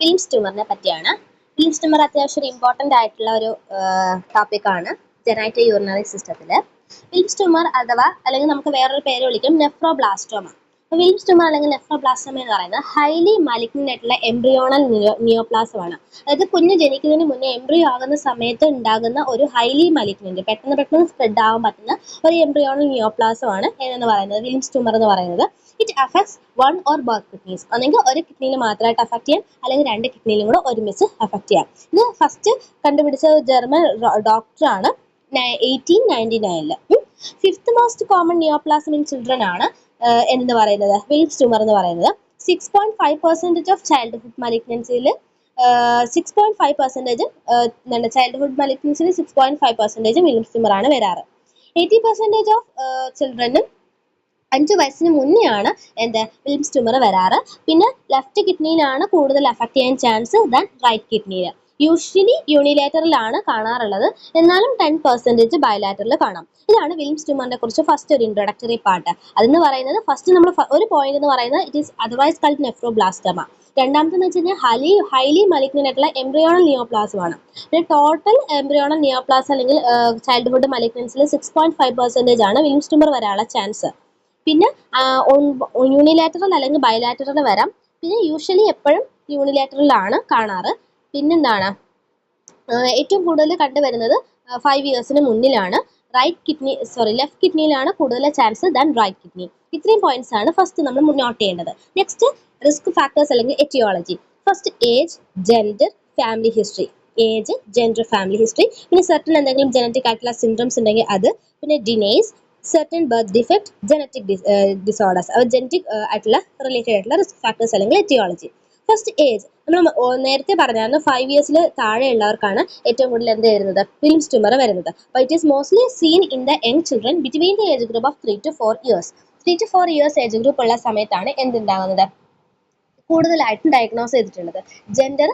Wilms ട്യൂമറിനെ പറ്റിയാണ്. Wilms tumour അത്യാവശ്യം important ആയിട്ടുള്ള ഒരു ടോപ്പിക്കാണ് ജെനൈറ്റൽ യൂറിനറി സിസ്റ്റത്തിൽ. വിൽംസ് ട്യൂമർ അഥവാ അല്ലെങ്കിൽ നമുക്ക് വേറൊരു പേര് വിളിക്കും നെഫ്രോബ്ലാസ്റ്റോമ. വിൽംസ് ട്യൂമർ അല്ലെങ്കിൽ നെഫ്രോബ്ലാസ്റ്റോമ എന്ന് പറയുന്നത് ഹൈലി മാലിഗ്നന്റ് ആയിട്ടുള്ള എംബ്രിയോണൽ നിയോപ്ലാസമാണ്. അതായത് കുഞ്ഞ് ജനിക്കുന്നതിന് മുന്നേ എംബ്രിയോ ആകുന്ന സമയത്ത് ഉണ്ടാകുന്ന ഒരു ഹൈലി മാലിഗ്നന്റ് പെട്ടെന്ന് സ്പ്രെഡ് ആവാൻ പറ്റുന്ന ഒരു എംബ്രിയോണൽ നിയോപ്ലാസമാണ് എന്ന് പറയുന്നത് വിൽംസ് ട്യൂമർ എന്ന് പറയുന്നത്. It affects one or both kidneys. ഒന്നെങ്കിൽ ഒരു കിഡ്നിയിൽ മാത്രമായിട്ട് അഫക്ട് ചെയ്യാം, അല്ലെങ്കിൽ രണ്ട് കിഡ്നിയിലും കൂടെ ഒരുമിച്ച് അഫക്ട് ചെയ്യാം. ഇത് ഫസ്റ്റ് കണ്ടുപിടിച്ച ജർമ്മൻ ഡോക്ടറാണ് 1899. Fifth most common neoplasm in children ആണ് എന്ന് പറയുന്നത് വിൽംസ് ട്യൂമർ എന്ന് പറയുന്നത്. 6.5% ഓഫ് ചൈൽഡ്ഹുഡ് മലിഗ്നൻസിയിൽ 6.5% ചൈൽഡ്ഹുഡ് മലിഗ്നൻസിയിൽ 6.5% വിൽംസ് ട്യൂമർ ആണ് വരാറ്. 80% ഓഫ് ചിൽഡ്രനും 5 വയസ്സിന് മുന്നെയാണ് വിൽംസ് ട്യൂമർ വരാറ്. പിന്നെ ലെഫ്റ്റ് കിഡ്നിയിലാണ് കൂടുതൽ അഫക്ട് ചെയ്യാൻ ചാൻസ് ദാൻ റൈറ്റ് കിഡ്നിയിൽ. യൂഷ്വലി യൂണിലാറ്ററലാണ് കാണാറുള്ളത്, എന്നാലും 10% ബയലാറ്ററൽ കാണാം. ഇതാണ് വിൽംസ് ട്യൂമറിനെ കുറിച്ച് ഫസ്റ്റ് ഒരു ഇൻട്രൊഡക്ടറി പാർട്ട്. അതെന്ന് പറയുന്നത് ഫസ്റ്റ് നമ്മൾ ഒരു പോയിന്റ് എന്ന് പറയുന്നത് it is otherwise called nephroblastoma. രണ്ടാമത്തെന്ന് വെച്ച് കഴിഞ്ഞാൽ ഹൈലി മലിഗ്നന്റ് ആയിട്ടുള്ള എംബ്രിയോണൽ നിയോപ്ലാസം. പിന്നെ ടോട്ടൽ എംബ്രിയോണൽ നിയോപ്ലാസ് അല്ലെങ്കിൽ ചൈൽഡ്ഹുഡ് മലിഗ്നൻസിൽ 6.5% ആണ് വിൽംസ് ട്യൂമർ വരാനുള്ള ചാൻസ്. പിന്നെ യൂണിലാറ്ററൽ അല്ലെങ്കിൽ ബയലാറ്ററൽ വരാം. പിന്നെ യൂഷ്വലി എപ്പോഴും യൂണിലാറ്ററലാണ് കാണാറ്. പിന്നെന്താണ് ഏറ്റവും കൂടുതൽ കണ്ടുവരുന്നത് 5 ഇയേഴ്സിന് മുന്നിലാണ്. ലെഫ്റ്റ് കിഡ്നിയിലാണ് കൂടുതൽ ചാൻസ് ദാൻ റൈറ്റ് കിഡ്നി. ഇത്രയും പോയിന്റ്സ് ആണ് ഫസ്റ്റ് നമ്മൾ നോട്ട് ചെയ്യേണ്ടത്. നെക്സ്റ്റ് റിസ്ക് ഫാക്ടേഴ്സ് അല്ലെങ്കിൽ aetiology. First age, gender, family history. Age, gender, family history. പിന്നെ സെർട്ടൻ എന്തെങ്കിലും ജനറ്റിക് ആയിട്ടുള്ള സിൻഡ്രംസ് ഉണ്ടെങ്കിൽ അത്. പിന്നെ ഡിനേസ്, certain birth defect, genetic disorders, genetic ആയിട്ടുള്ള റിലേറ്റഡ് ആയിട്ടുള്ള റിസ്ക് ഫാക്ടേഴ്സ് അല്ലെങ്കിൽ എറ്റിയോളജി. ഫസ്റ്റ് ഏജ് നമ്മൾ നേരത്തെ പറഞ്ഞായിരുന്നു 5 ഇയേഴ്സിൽ താഴെ ഉള്ളവർക്കാണ് ഏറ്റവും കൂടുതൽ എന്ത് വരുന്നത് വിൽംസ് ട്യൂമർ വരുന്നത്. അപ്പോൾ it is mostly scene in the young children between the age group of 3 to 4 years. 3 to 4 years age group ഉള്ള സമയത്താണ് എന്തുണ്ടാകുന്നത് കൂടുതലായിട്ടും ഡയഗ്നോസ് ചെയ്തിട്ടുള്ളത്. ജെൻഡർ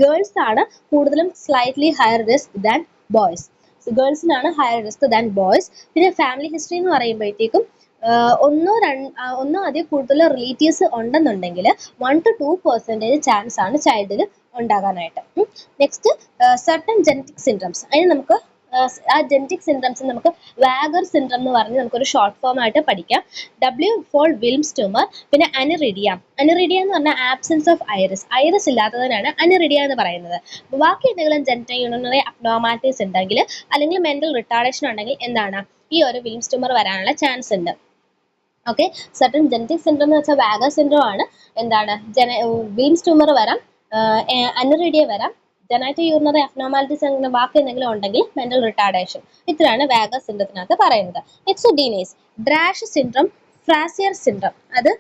ഗേൾസ് ആണ് കൂടുതലും slightly higher risk than boys. ഗേൾസിനാണ് ഹയർ റിസ്ക് ദാൻ ബോയ്സ്. പിന്നെ family history എന്ന് പറയുമ്പോഴത്തേക്കും ഒന്നോ അതിൽ കൂടുതൽ റിലേറ്റീവ്സ് ഉണ്ടെന്നുണ്ടെങ്കിൽ 1 to 2% ചാൻസ് ആണ് ചൈൽഡിൽ ഉണ്ടാകാനായിട്ട്. Next certain genetic syndromes. അതിന് നമുക്ക് ആ ജനറ്റിക് സിൻഡ്രംസ് നമുക്ക് വാഗർ സിൻഡ്രം എന്ന് പറഞ്ഞ് നമുക്കൊരു ഷോർട്ട് ഫോം ആയിട്ട് പഠിക്കാം. W for Wilms tumour. പിന്നെ അനിറിഡിയ എന്ന് പറഞ്ഞാൽ ആബ്സെൻസ് ഓഫ് ഐറിസ് ഇല്ലാത്തതിനാണ് അനിറിഡിയ എന്ന് പറയുന്നത്. ബാക്കി എന്തെങ്കിലും ജെനറ്റൽ യൂറിനറി അബ്നോർമാലിറ്റീസ് ഉണ്ടെങ്കിൽ അല്ലെങ്കിൽ മെന്റൽ റിട്ടാർഡേഷൻ ഉണ്ടെങ്കിൽ എന്താണ് ഈ ഒരു വിൽംസ് ട്യൂമർ വരാനുള്ള ചാൻസ് ഉണ്ട്. ഓക്കെ, സർട്ടൻ ജനറ്റിക് സിൻഡ്രം എന്ന് വെച്ചാൽ വാഗർ സിൻഡ്രം ആണ്. വിൽംസ് ട്യൂമർ വരാം, അനിറിഡിയ വരാം, ജെനൈറ്റൽ യൂറിനറി അബ്നോർമാലിറ്റീസ് ബാക്കി എന്തെങ്കിലും ഉണ്ടെങ്കിൽ മെന്റൽ റിട്ടാർഡേഷൻ. ഇത്രയാണ് വാഗർ സിൻഡ്രത്തിനകത്ത് പറയുന്നത്. Next Denys, Drash syndrome, Frasier syndrome. അത്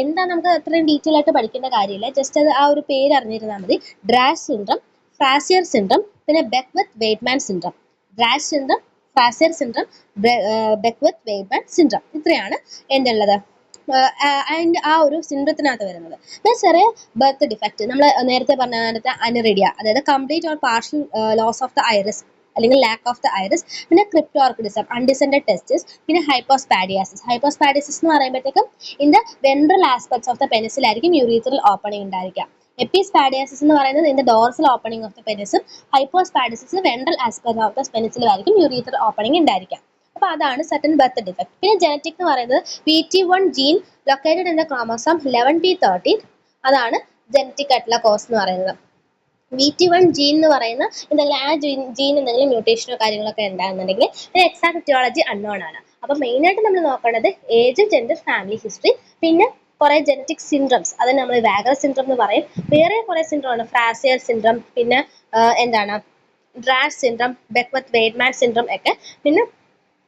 എന്താ നമുക്ക് അത്രയും ഡീറ്റെയിൽ ആയിട്ട് പഠിക്കേണ്ട കാര്യമില്ല, ജസ്റ്റ് അത് ആ ഒരു പേര് അറിഞ്ഞിരുന്നാൽ മതി. ഡ്രാഷ് സിൻഡ്രം, ഫ്രാസിയർ സിൻഡ്രം, പിന്നെ Beckwith Wiedemann syndrome. Drash syndrome, Frasier syndrome, Beckwith Wiedemann syndrome. ഇത്രയാണ് എന്തുള്ളത് അതിൻ്റെ ആ ഒരു സിൻഡ്രത്തിനകത്ത് വരുന്നത്. പിന്നെ ചെറിയ ബർത്ത് ഡിഫക്റ്റ് നമ്മൾ നേരത്തെ പറഞ്ഞ അനിറിഡിയ, അതായത് complete or partial loss of the iris അല്ലെങ്കിൽ ലാക്ക് ഓഫ് ദ ഐറിസ്. പിന്നെ ക്രിപ്റ്റോർക്കിഡിസം, അൺഡിസെൻഡഡ് ടെസ്റ്റിസ്. പിന്നെ ഹൈപ്പോസ്പാഡിയാസിസ് എന്ന് പറയുമ്പോഴത്തേക്കും in the ventral aspects of the പെനിസിലായിരിക്കും യൂറീത്രൽ ഓപ്പണിംഗ് ഉണ്ടായിരിക്കുക. എപ്പിസ്പാഡിയാസിസ് എന്ന് പറയുന്നത് in the dorsal opening of the പെനിസും, hypospadiasis ventral aspect of the പെനിസിലുമായിരിക്കും യൂറീത്രൽ ഓപ്പണിംഗ് ഉണ്ടായിരിക്കുക. അപ്പോൾ അതാണ് സർട്ടൻ ബർത്ത് ഡിഫക്ട്. പിന്നെ ജനറ്റിക് എന്ന് പറയുന്നത് PT1 gene located in the chromosome 11p13. അതാണ് ജനറ്റിക് ആയിട്ടുള്ള കോസ് എന്ന് പറയുന്നത്. PT1 ജീൻ എന്ന് പറയുന്ന എന്തെങ്കിലും ആ ജീൻ എന്തെങ്കിലും മ്യൂട്ടേഷനോ കാര്യങ്ങളൊക്കെ ഉണ്ടാകുന്നുണ്ടെങ്കിൽ എക്സാക്ട് എറ്റിയോളജി അൺനോൺ ആണ്. അപ്പോൾ മെയിനായിട്ട് നമ്മൾ നോക്കേണ്ടത് ഏജ്, ജെൻഡർ, ഫാമിലി ഹിസ്റ്ററി. പിന്നെ കുറേ ജനറ്റിക് സിൻഡ്രംസ്, അത് നമ്മൾ വാഗർ സിൻഡ്രം എന്ന് പറയും. വേറെ കുറേ സിൻഡ്രം ആണ്, ഫ്രാസിയർ സിൻഡ്രം, പിന്നെ ഡ്രാഷ് സിൻഡ്രം, ബെക്ക്വിത്ത് വെയ്റ്റ്മാൻ സിൻഡ്രം ഒക്കെ. പിന്നെ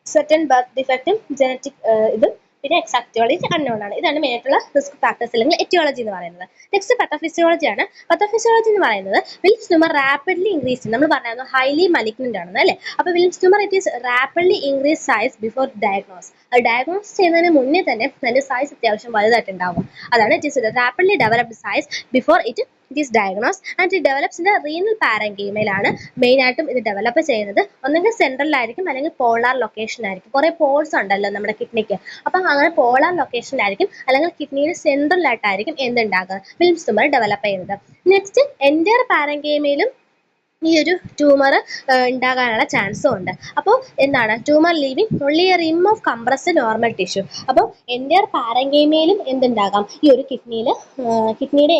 സർട്ടൻ ബർത്ത് ഡിഫക്റ്റും ജനറ്റിക് ഇതും പിന്നെ എക്സാക്ട് അൺനോൺ ആണ്. ഇതാണ് മെയിനായിട്ടുള്ള റിസ്ക് ഫാക്ടേഴ്സ് അല്ലെങ്കിൽ എറ്റിയോളജി എന്ന് പറയുന്നത്. നെക്സ്റ്റ് പത്തോഫിസിയോളജി ആണ്. പത്തോഫിസിയോളജി എന്ന് പറയുന്നത് വിൽംസ് ട്യൂമർ റാപ്പിഡ്ലി ഇൻക്രീസ്, നമ്മൾ പറഞ്ഞായിരുന്നു ഹൈലി മലിഗ്നന്റ് ആണെന്ന് അല്ലേ. അപ്പോൾ Wilms tumour it is rapidly increase size before diagnose. അത് ഡയഗ്നോസ് ചെയ്യുന്നതിന് മുന്നേ തന്നെ അതിന്റെ സൈസ് അത്യാവശ്യം വലുതായിട്ടുണ്ടാവും. അതാണ് it is rapidly developed size before it it is diagnose and it develops in the renal പാരങ്കീമയിലാണ് മെയിനായിട്ടും ഇത് ഡെവലപ്പ് ചെയ്യുന്നത്. ഒന്നെങ്കിൽ സെൻട്രലായിരിക്കും അല്ലെങ്കിൽ പോളാർ ലൊക്കേഷനായിരിക്കും. കുറേ പോൾസ് ഉണ്ടല്ലോ നമ്മുടെ കിഡ്നിക്ക്. അപ്പം അങ്ങനെ പോളാർ ലൊക്കേഷനിലായിരിക്കും അല്ലെങ്കിൽ കിഡ്നിയുടെ സെൻട്രലായിട്ടായിരിക്കും എന്തുണ്ടാകുക, വിൽംസ് ട്യൂമർ ഡെവലപ്പ് ചെയ്യുന്നത്. നെക്സ്റ്റ് എൻറ്റയർ പാരങ്കീമയിലും ഈ ഒരു ട്യൂമർ ഉണ്ടാകാനുള്ള ചാൻസും ഉണ്ട്. അപ്പോൾ എന്താണ് tumour leaving only a rim of compressed normal tissue. അപ്പോൾ എൻറ്റയർ പാരങ്കീമയിലും എന്തുണ്ടാകാം, ഈ ഒരു കിഡ്നിയുടെ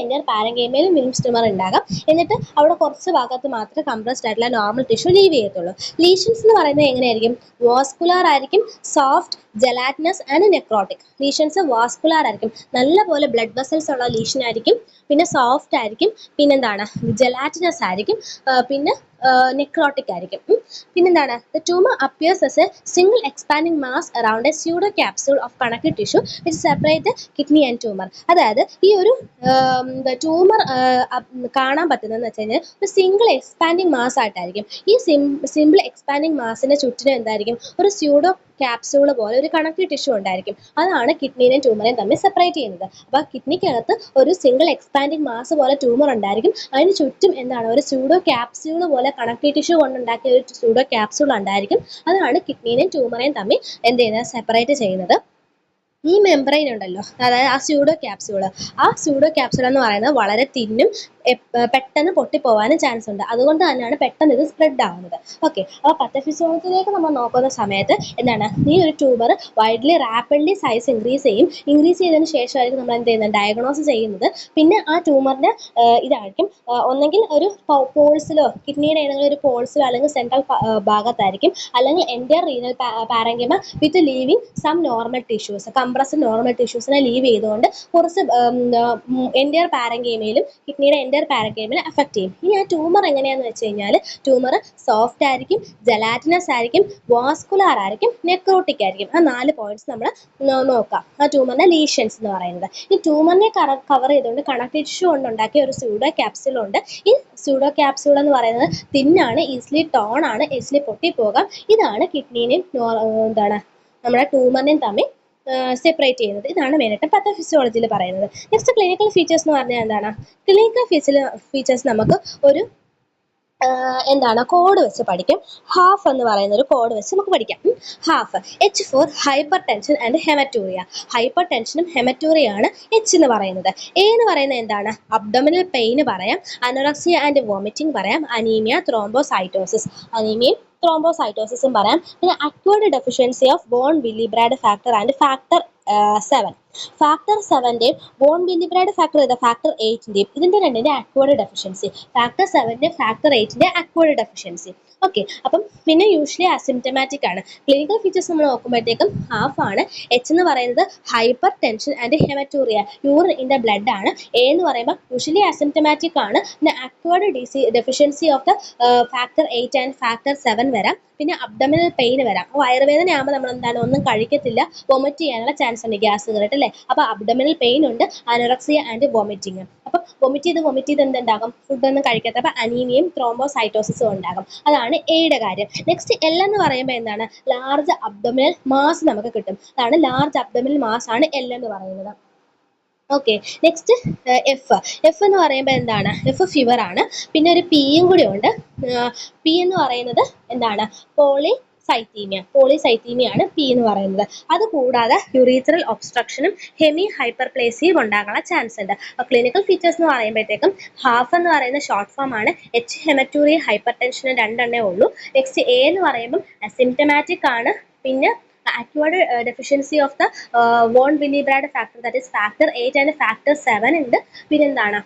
എൻറ്റയർ പാരങ്കീമയിലും വിൽംസ് ട്യൂമർ ഉണ്ടാകാം. എന്നിട്ട് അവിടെ കുറച്ച് ഭാഗത്ത് മാത്രമേ കംപ്രസ്ഡ് ആയിട്ടുള്ള നോർമൽ ടിഷ്യൂ ലീവ് ചെയ്യത്തുള്ളൂ. ലീഷൻസ് എന്ന് പറയുന്നത് എങ്ങനെയായിരിക്കും, വാസ്കുലാർ ആയിരിക്കും, soft, gelatinous and necrotic. Lesions vascular ആയിരിക്കും, നല്ലപോലെ ബ്ലഡ് വെസൽസ് ഉള്ള ലീഷൻ ആയിരിക്കും. പിന്നെ സോഫ്റ്റ് ആയിരിക്കും, പിന്നെന്താണ് ജലാറ്റിനസ് ആയിരിക്കും, പിന്നെ നെക്രോട്ടിക് ആയിരിക്കും. പിന്നെന്താണ്, the tumour appears S A single expanding mass around A pseudo capsule of connective tissue which separate kidney and tumour. അതായത് ഈ ഒരു ട്യൂമർ കാണാൻ പറ്റുന്നതെന്ന് വെച്ച് കഴിഞ്ഞാൽ ഒരു സിംഗിൾ എക്സ്പാൻഡിങ് മാസ് ആയിട്ടായിരിക്കും. ഈ സിമ്പിൾ എക്സ്പാൻഡിങ് മാസിന്റെ ചുറ്റിനും എന്തായിരിക്കും, ഒരു സ്യൂഡോ ക്യാപ്സ്യൂൾ പോലെ ഒരു കണക്റ്റീവ് ടിഷ്യൂ ഉണ്ടായിരിക്കും. അതാണ് കിഡ്നിയും ട്യൂമറേയും തമ്മിൽ സെപ്പറേറ്റ് ചെയ്യുന്നത്. അപ്പോൾ കിഡ്നിക്കകത്ത് ഒരു സിംഗിൾ എക്സ്പാൻഡിങ് മാസ് പോലെ ട്യൂമർ ഉണ്ടായിരിക്കും. അതിന് ചുറ്റും എന്താണ്, ഒരു സ്യൂഡോ ക്യാപ്സ്യൂൾ പോലെ കണക്റ്റീവ് ടിഷ്യൂ കൊണ്ടുണ്ടാക്കിയ ഒരു സ്യൂഡോ ക്യാപ്സ്യൂൾ ഉണ്ടായിരിക്കും. അതാണ് കിഡ്നിയും ട്യൂമറേയും തമ്മിൽ എന്ത് ചെയ്യുന്നത്, സെപ്പറേറ്റ് ചെയ്യുന്നത്. ഈ മെംബ്രെയിൻ ഉണ്ടല്ലോ, അതായത് ആ സ്യൂഡോ ക്യാപ്സ്യൂൾ എന്ന് പറയുന്നത് വളരെ തിന്നും പെട്ടെന്ന് പൊട്ടിപ്പോവാനും ചാൻസ് ഉണ്ട്. അതുകൊണ്ട് തന്നെയാണ് പെട്ടെന്ന് ഇത് സ്പ്രെഡ് ആവുന്നത്. ഓക്കെ, അപ്പോൾ പത്തഫിസിയോളജിയിലേക്ക് നമ്മൾ നോക്കുന്ന സമയത്ത് എന്താണ്, ഈ ഒരു ട്യൂമർ റാപ്പിഡ്ലി സൈസ് ഇൻക്രീസ് ചെയ്തതിന് ശേഷമായിരിക്കും നമ്മൾ എന്ത് ചെയ്യുന്നത്, ഡയഗ്നോസ് ചെയ്യുന്നത്. പിന്നെ ആ ട്യൂമറിന്റെ ഇതായിരിക്കും ഒന്നെങ്കിൽ ഒരു പോൾസിലോ കിഡ്നിയുടെ ഏതെങ്കിലും ഒരു പോൾസിലോ അല്ലെങ്കിൽ സെൻട്രൽ ഭാഗത്തായിരിക്കും, അല്ലെങ്കിൽ entire renal parenchyma with leaving some normal tissues, compressed normal ടിഷ്യൂസിനെ ലീവ് ചെയ്തുകൊണ്ട് കുറച്ച് എൻറ്റയർ പാരങ്കീമയിലും കിഡ്നിയുടെ എൻറ്റയർ പാരങ്കീമയിലും എഫക്ട് ചെയ്യും. ഇനി ആ ട്യൂമർ എങ്ങനെയാണെന്ന് വെച്ച് കഴിഞ്ഞാൽ ട്യൂമർ സോഫ്റ്റ് ആയിരിക്കും, ജലാറ്റിനസ് ആയിരിക്കും, വാസ്കുലാർ ആയിരിക്കും, നെക്രോട്ടിക് ആയിരിക്കും. ആ 4 പോയിന്റ്സ് നമ്മൾ നോക്കാം. ആ ട്യൂമറിന്റെ ലീഷൻസ് എന്ന് പറയുന്നത്, ഈ ട്യൂമറിനെ കവർ ചെയ്തുകൊണ്ട് കണക്റ്റീവ് ടിഷ്യൂ കൊണ്ടുണ്ടാക്കിയ ഒരു സ്യൂഡോ ക്യാപ്സ്യൂൾ ഉണ്ട്. ഈ സ്യൂഡോ ക്യാപ്സ്യൂൾ എന്ന് പറയുന്നത് തിന്നാണ്, ഈസിലി ടോൺ ആണ്, ഈസിലി പൊട്ടിപ്പോകാം. ഇതാണ് കിഡ്നിനെയും എന്താണ് നമ്മുടെ ട്യൂമറിനെയും തമ്മിൽ സെപ്പറേറ്റ് ചെയ്യുന്നത്. ഇതാണ് മെയിനായിട്ട് പത്തഫിസിയോളജിയിൽ പറയുന്നത്. നെക്സ്റ്റ് ക്ലിനിക്കൽ ഫീച്ചേഴ്സ് എന്ന് പറഞ്ഞാൽ എന്താണ്, ക്ലിനിക്കൽ ഫീച്ചേഴ്സ് നമുക്ക് ഒരു എന്താണ് കോഡ് വെച്ച് പഠിക്കാം. ഹാഫ് എന്ന് പറയുന്ന ഒരു കോഡ് വെച്ച് നമുക്ക് പഠിക്കാം. Half H for hypertension and haematuria. Hyper ടെൻഷനും ഹെമറ്റൂറിയാണ് H എന്ന് പറയുന്നത്. എ എന്ന് പറയുന്നത് എന്താണ്, അബ്ഡോമിനൽ പെയിന് പറയാം, അനോറക്സിയ ആൻഡ് വോമിറ്റിംഗ് പറയാം, അനീമിയ, ത്രോംബോസൈറ്റോസിസ്, അനീമിയയും ത്രോംബോസൈറ്റോസിസും പറയാം. പിന്നെ acquired deficiency of von Willebrand factor and factor 7. Factor 7ൻ്റെയും ബോൺ വില്ലിബ്രാഡ് ഫാക്ടർ ചെയ്ത ഫാക്ടർ 8ൻ്റെയും ഇതിൻ്റെ രണ്ടിൻ്റെ അക്വേർഡ് ഡെഫിഷ്യൻസി, ഫാക്ടർ 7ൻ്റെ ഫാക്ടർ 8ൻ്റെ അക്വേർഡ് ഡെഫിഷ്യൻസി. ഓക്കെ, അപ്പം പിന്നെ യൂഷ്വലി അസിംറ്റമാറ്റിക് ആണ്. ക്ലിനിക്കൽ ഫീച്ചേഴ്സ് നമ്മൾ നോക്കുമ്പോഴത്തേക്കും ഹാഫ് ആണ്. H എന്ന് പറയുന്നത് hyper tension and haematuria, urine in the blood ആണ്. എ എന്ന് പറയുമ്പോൾ യൂഷ്വലി അസിംറ്റമാറ്റിക് ആണ്. പിന്നെ acquired deficiency of the factor 8 and factor 7 വരാം. പിന്നെ അബ്ഡോമിനൽ പെയിൻ വരാം. വയറുവേദന ആകുമ്പോൾ നമ്മൾ എന്താണ്, ഒന്നും കഴിക്കത്തില്ല, വൊമിറ്റ് ചെയ്യാനുള്ള ചാൻസ് ഉണ്ട്, ഗ്യാസ് കയറിയിട്ട് അല്ലേ. അപ്പോൾ അബ്ഡോമിനൽ പെയിൻ ഉണ്ട്, അനോറക്സിയ ആൻഡ് വൊമിറ്റിങ്. അപ്പോൾ വൊമിറ്റ് ചെയ്ത് എന്തുണ്ടാകും, ഫുഡൊന്നും കഴിക്കാത്ത, അപ്പോൾ അനീമിയയും ത്രോംബോസൈറ്റോസിസും ഉണ്ടാകും. അതാണ് എയുടെ കാര്യം. നെക്സ്റ്റ് എൽ എന്ന് പറയുമ്പോൾ എന്താണ്, ലാർജ് അബ്ഡോമിനൽ മാസ് നമുക്ക് കിട്ടും. അതാണ് ലാർജ് അബ്ഡോമിനൽ മാസ് ആണ് എൽ എന്ന് പറയുന്നത്. ഓക്കെ, നെക്സ്റ്റ് എഫ് എന്ന് പറയുമ്പോൾ എന്താണ്, എഫ് ഫീവർ ആണ്. പിന്നെ ഒരു പിയും കൂടി ഉണ്ട്. പി എന്ന് പറയുന്നത് എന്താണ്, പോളിസൈത്തീമിയ ആണ് പി എന്ന് പറയുന്നത്. അതുകൂടാതെ യുറീത്രൽ ഒബ്സ്ട്രക്ഷനും ഹെമി ഹൈപ്പർപ്ലേസിയും ഉണ്ടാകാനുള്ള ചാൻസ് ഉണ്ട്. ക്ലിനിക്കൽ ഫീച്ചേഴ്സ് എന്ന് പറയുമ്പോഴത്തേക്കും ഹാഫ് എന്ന് പറയുന്ന ഷോർട്ട് ഫോം ആണ്. H ഹെമറ്റൂറിയ ഹൈപ്പർ ടെൻഷന് 2 എണ്ണേ ഉള്ളൂ. നെക്സ്റ്റ് എ എന്ന് പറയുമ്പോൾ അസിംറ്റമാറ്റിക് ആണ്. പിന്നെ acquired deficiency of the von Willebrand factor, that is factor 8 and factor 7 ഉണ്ട്. പിന്നെന്താണ്,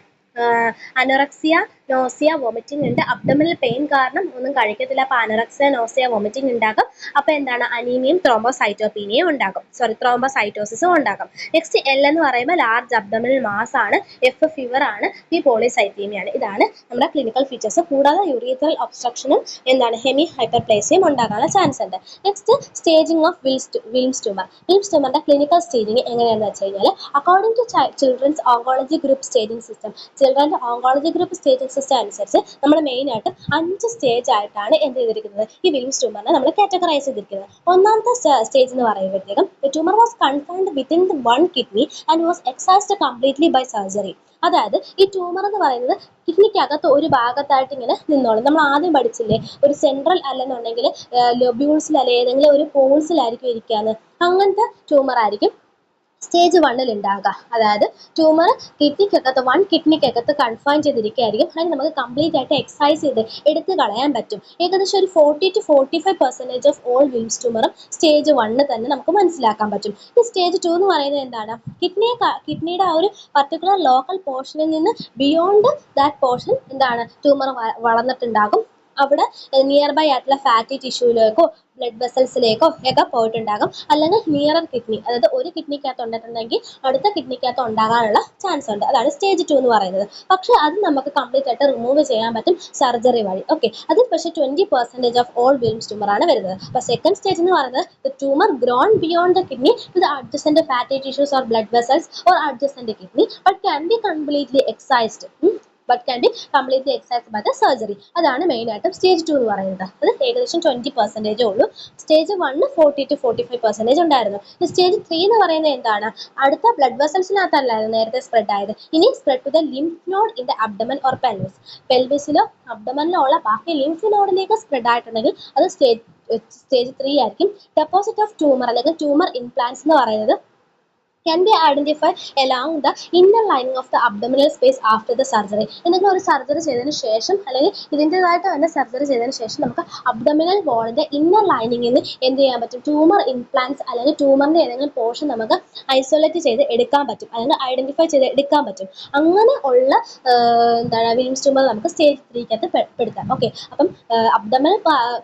അനോറക്സിയ, നോസിയ, വോമിറ്റിംഗ് ഉണ്ട്. അബ്ഡോമിനൽ പെയിൻ കാരണം ഒന്നും കഴിക്കത്തില്ല, അപ്പോൾ അനോറക്സിയ, നോസിയ, വോമിറ്റിംഗ് ഉണ്ടാകും. അപ്പോൾ എന്താണ്, അനീമിയയും ത്രോംബോസൈറ്റോസിസും ഉണ്ടാകും. നെക്സ്റ്റ് എൽ എന്ന് പറയുമ്പോൾ ലാർജ് അബ്ഡോമിനൽ മാസ് ആണ്. എഫ് ഫീവർ ആണ്. പി പോളിസൈത്തീമിയ ആണ്. ഇതാണ് നമ്മുടെ ക്ലിനിക്കൽ ഫീച്ചേഴ്സ്. കൂടാതെ യൂറീത്രൽ ഒബ്സ്ട്രക്ഷനും എന്താണ്, ഹെമി ഹൈപ്പർപ്ലേസിയും ഉണ്ടാകാനുള്ള ചാൻസ് ഉണ്ട്. Next staging of Wilms tumour. Wilms ട്യൂമറിന്റെ ക്ലിനിക്കൽ സ്റ്റേജിങ് എങ്ങനെയാണെന്ന് വെച്ച് കഴിഞ്ഞാൽ, according to children's oncology group staging system, ചിൽഡ്രൻ്റെ ഓങ്കോളജി ഗ്രൂപ്പ് സ്റ്റേജിങ് സിസ്റ്റം അനുസരിച്ച് നമ്മൾ മെയിനായിട്ട് 5 സ്റ്റേജ് ആയിട്ടാണ് എന്ത് ചെയ്തിരിക്കുന്നത്, ഈ വിൽംസ് ട്യൂമറിനെ നമ്മൾ കാറ്റഗറൈസ് ചെയ്തിരിക്കുന്നത്. ഒന്നാമത്തെ സ്റ്റേജ് എന്ന് പറയുമ്പോഴത്തേക്കും tumour was confined within one kidney and was excised completely by surgery. അതായത് ഈ ട്യൂമർ എന്ന് പറയുന്നത് കിഡ്നിക്കകത്ത് ഒരു ഭാഗത്തായിട്ട് ഇങ്ങനെ നിന്നോളും. നമ്മൾ ആദ്യം പഠിച്ചില്ലേ, ഒരു സെൻട്രൽ അല്ലെന്നുണ്ടെങ്കിൽ ലൊബ്യൂൾസിൽ അല്ലെ ഏതെങ്കിലും ഒരു പോൾസിലായിരിക്കും ഇരിക്കാന്ന്. അങ്ങനത്തെ ട്യൂമർ ആയിരിക്കും സ്റ്റേജ് 1 ഉണ്ടാകുക. അതായത് ട്യൂമർ കിഡ്നിക്കകത്ത് കൺഫൈൻ ചെയ്തിരിക്കുകയായിരിക്കും. അതിന് നമുക്ക് കംപ്ലീറ്റ് ആയിട്ട് എക്സസൈസ് ചെയ്ത് എടുത്ത് കളയാൻ പറ്റും. ഏകദേശം ഒരു 40-45% ഓഫ് ഓൾ വിൽംസ് ട്യൂമറും സ്റ്റേജ് 1 തന്നെ നമുക്ക് മനസ്സിലാക്കാൻ പറ്റും. ഈ സ്റ്റേജ് 2 എന്ന് പറയുന്നത് എന്താണ്, കിഡ്നിയുടെ ആ ഒരു പർട്ടിക്കുലർ ലോക്കൽ പോർഷനിൽ നിന്ന് ബിയോണ്ട് ദാറ്റ് പോർഷൻ എന്താണ് ട്യൂമർ വളർന്നിട്ടുണ്ടാകും. അവിടെ നിയർ ബൈ ആയിട്ടുള്ള ഫാറ്റി ടിഷ്യൂയിലേക്കോ ബ്ലഡ് വെസൽസിലേക്കോ ഒക്കെ പോയിട്ടുണ്ടാകും. അല്ലെങ്കിൽ നിയറർ കിഡ്നി, അതായത് ഒരു കിഡ്നിക്കകത്ത് ഉണ്ടെന്നുണ്ടെങ്കിൽ അടുത്ത കിഡ്നിക്കകത്ത് ഉണ്ടാകാനുള്ള ചാൻസ് ഉണ്ട്. അതാണ് സ്റ്റേജ് 2 എന്ന് പറയുന്നത്. പക്ഷെ അത് നമുക്ക് കംപ്ലീറ്റ് ആയിട്ട് റിമൂവ് ചെയ്യാൻ പറ്റും സർജറി വഴി. ഓക്കെ, അത് പക്ഷേ 20% ഓഫ് ഓൾ വിൽംസ് ട്യൂമർ ആണ് വരുന്നത്. അപ്പൊ സെക്കൻഡ് സ്റ്റേജ് എന്ന് പറയുന്നത് the tumour grown beyond the kidney to the adjacent fatty tissues or blood vessels or adjacent kidney but can be completely excised by the surgery. അതാണ് main ആയിട്ടും stage 2 എന്ന് പറയുന്നത്. അത് ഏകദേശം 20% ഉള്ളൂ. സ്റ്റേജ് 1 40-45% ഉണ്ടായിരുന്നു. സ്റ്റേജ് 3 എന്ന് പറയുന്നത് എന്താണ്, അടുത്ത ബ്ലഡ് വെസൽസിനകത്തല്ലായിരുന്നു നേരത്തെ സ്പ്രെഡ് ആയത്. ഇനി spread to the lymph node in the abdomen or pelvis. പെൽവിസിലോ അബ്ഡമനിലോ ഉള്ള ബാക്കി ലിംഫ് നോഡിലേക്ക് സ്പ്രെഡ് ആയിട്ടുണ്ടെങ്കിൽ അത് സ്റ്റേജ് 3 ആയിരിക്കും. ഡെപ്പോസിറ്റ് ഓഫ് ട്യൂമർ അല്ലെങ്കിൽ ട്യൂമർ ഇംപ്ലാന്റ്സ് എന്ന് പറയുന്നത് can be identified along the inner lining of the abdominal space after the surgery. എന്തെങ്കിലും ഒരു സർജറി ചെയ്തതിന് ശേഷം അല്ലെങ്കിൽ ഇതിൻ്റെതായിട്ട് തന്നെ സർജറി ചെയ്തതിന് ശേഷം നമുക്ക് അബ്ഡോമിനൽ വാളിന്റെ ഇന്നർ ലൈനിങ്ങിൽ നിന്ന് എന്ത് ചെയ്യാൻ പറ്റും, ട്യൂമർ ഇംപ്ലാന്റ്സ് അല്ലെങ്കിൽ ട്യൂമറിന്റെ ഏതെങ്കിലും പോർഷൻ നമുക്ക് ഐസൊലേറ്റ് ചെയ്ത് എടുക്കാൻ പറ്റും, അല്ലെങ്കിൽ ഐഡന്റിഫൈ ചെയ്ത് എടുക്കാൻ പറ്റും. അങ്ങനെ ഉള്ള എന്താണ് വിൽംസ് ട്യൂമർ നമുക്ക് സ്റ്റേജ് 3 പെടുത്താം. ഓക്കെ, അപ്പം അബ്ഡോമിനൽ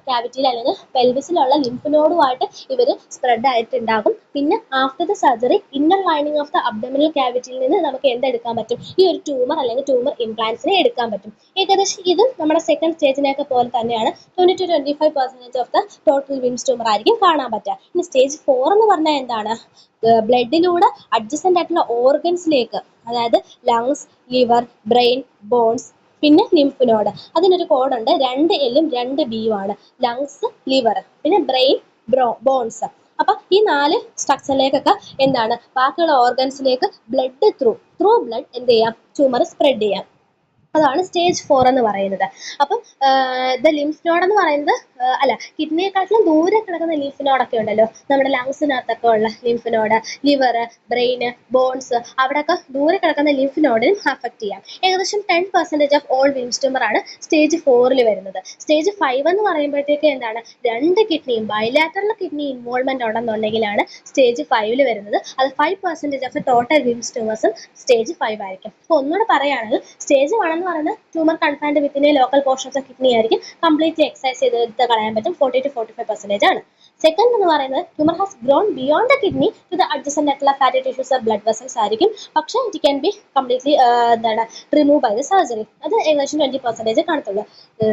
ക്യാവിറ്റിയിൽ അല്ലെങ്കിൽ പെൽവിസിലുള്ള ലിംഫ് നോഡുമായിട്ട് ഇവർ സ്പ്രെഡ് ആയിട്ടുണ്ടാകും. പിന്നെ after the surgery inner lining of the abdominal ക്യാവിറ്റിയിൽ നിന്ന് നമുക്ക് എന്തെടുക്കാൻ പറ്റും, ഈ ഒരു ട്യൂമർ അല്ലെങ്കിൽ ട്യൂമർ ഇംപ്ലാന്റ്സിനെ എടുക്കാൻ പറ്റും. ഏകദേശം ഇതും നമ്മുടെ സെക്കൻഡ് സ്റ്റേജിനെയൊക്കെ പോലെ തന്നെയാണ്. 20-25% of the total Wilms tumour ആയിരിക്കും കാണാൻ പറ്റുക. ഇനി സ്റ്റേജ് 4 എന്ന് പറഞ്ഞാൽ എന്താണ്, ബ്ലഡിലൂടെ അഡ്ജസന്റ് ആയിട്ടുള്ള ഓർഗൻസിലേക്ക്, അതായത് ലങ്സ്, ലിവർ, ബ്രെയിൻ, ബോൺസ്, പിന്നെ ലിംഫ് നോഡ്. അതിനൊരു കോഡുണ്ട്, 2 L ഉം 2 B ഉം ആണ്. ലങ്സ്, ലിവർ, പിന്നെ ബ്രെയിൻ, ബോൺസ്. അപ്പൊ ഈ 4 സ്ട്രക്ചറിലേക്കൊക്കെ എന്താണ് ബാക്കിയുള്ള ഓർഗൻസിലേക്ക് ബ്ലഡ് ത്രൂ ബ്ലഡ് എന്ത് ചെയ്യാം, ട്യൂമർ സ്പ്രെഡ് ചെയ്യാം. അതാണ് സ്റ്റേജ് 4 എന്ന് പറയുന്നത്. അപ്പം ദ ലിംഫ് നോഡ് എന്ന് പറയുന്നത് അല്ല, കിഡ്നിയെക്കാട്ടിലും ദൂരെ കിടക്കുന്ന ലിംഫ് നോഡൊക്കെ ഉണ്ടല്ലോ, നമ്മുടെ ലങ്സിനകത്തൊക്കെ ഉള്ള lymph node, liver, brain, bones, അവിടെയൊക്കെ ദൂരെ കിടക്കുന്ന ലിംഫ് നോഡിനും അഫക്ട് ചെയ്യാം. ഏകദേശം 10% ഓഫ് ഓൾ വിൽംസ് ട്യൂമർ ആണ് സ്റ്റേജ് 4 വരുന്നത്. സ്റ്റേജ് 5 എന്ന് പറയുമ്പോഴത്തേക്ക് എന്താണ്, 2 കിഡ്നിയും ബൈലാറ്ററൽ കിഡ്നി ഇൻവോൾവ്മെന്റ് ഉണ്ടെന്നുണ്ടെങ്കിലാണ് സ്റ്റേജ് 5 വരുന്നത്. അത് 5% ഓഫ് ടോട്ടൽ വിൽംസ് ട്യൂമേഴ്സും സ്റ്റേജ് 5 ആയിരിക്കും. അപ്പോൾ ഒന്നുകൂടെ പറയുകയാണെങ്കിൽ സ്റ്റേജ് 1 എന്ന് പറയുന്നത് tumour confined within a local portions of kidney ആയിരിക്കും, കംപ്ലീറ്റ്ലി എക്സൈസ് ചെയ്ത് എടുത്ത് കളയാൻ പറ്റും, 40-45% ആണ്. സെക്കൻഡ് എന്ന് പറയുന്നത് tumour has grown beyond the kidney to the adjacent ആയിട്ടുള്ള fatty tissues or blood vessels ആയിരിക്കും. പക്ഷേ ഇറ്റ് ക്യാൻ ബി കംപ്ലീറ്റ്ലി എന്താണ് റിമൂവ് ബൈ ദ സർജറി. അത് ഏകദേശം 20% കാണത്തുള്ളൂ.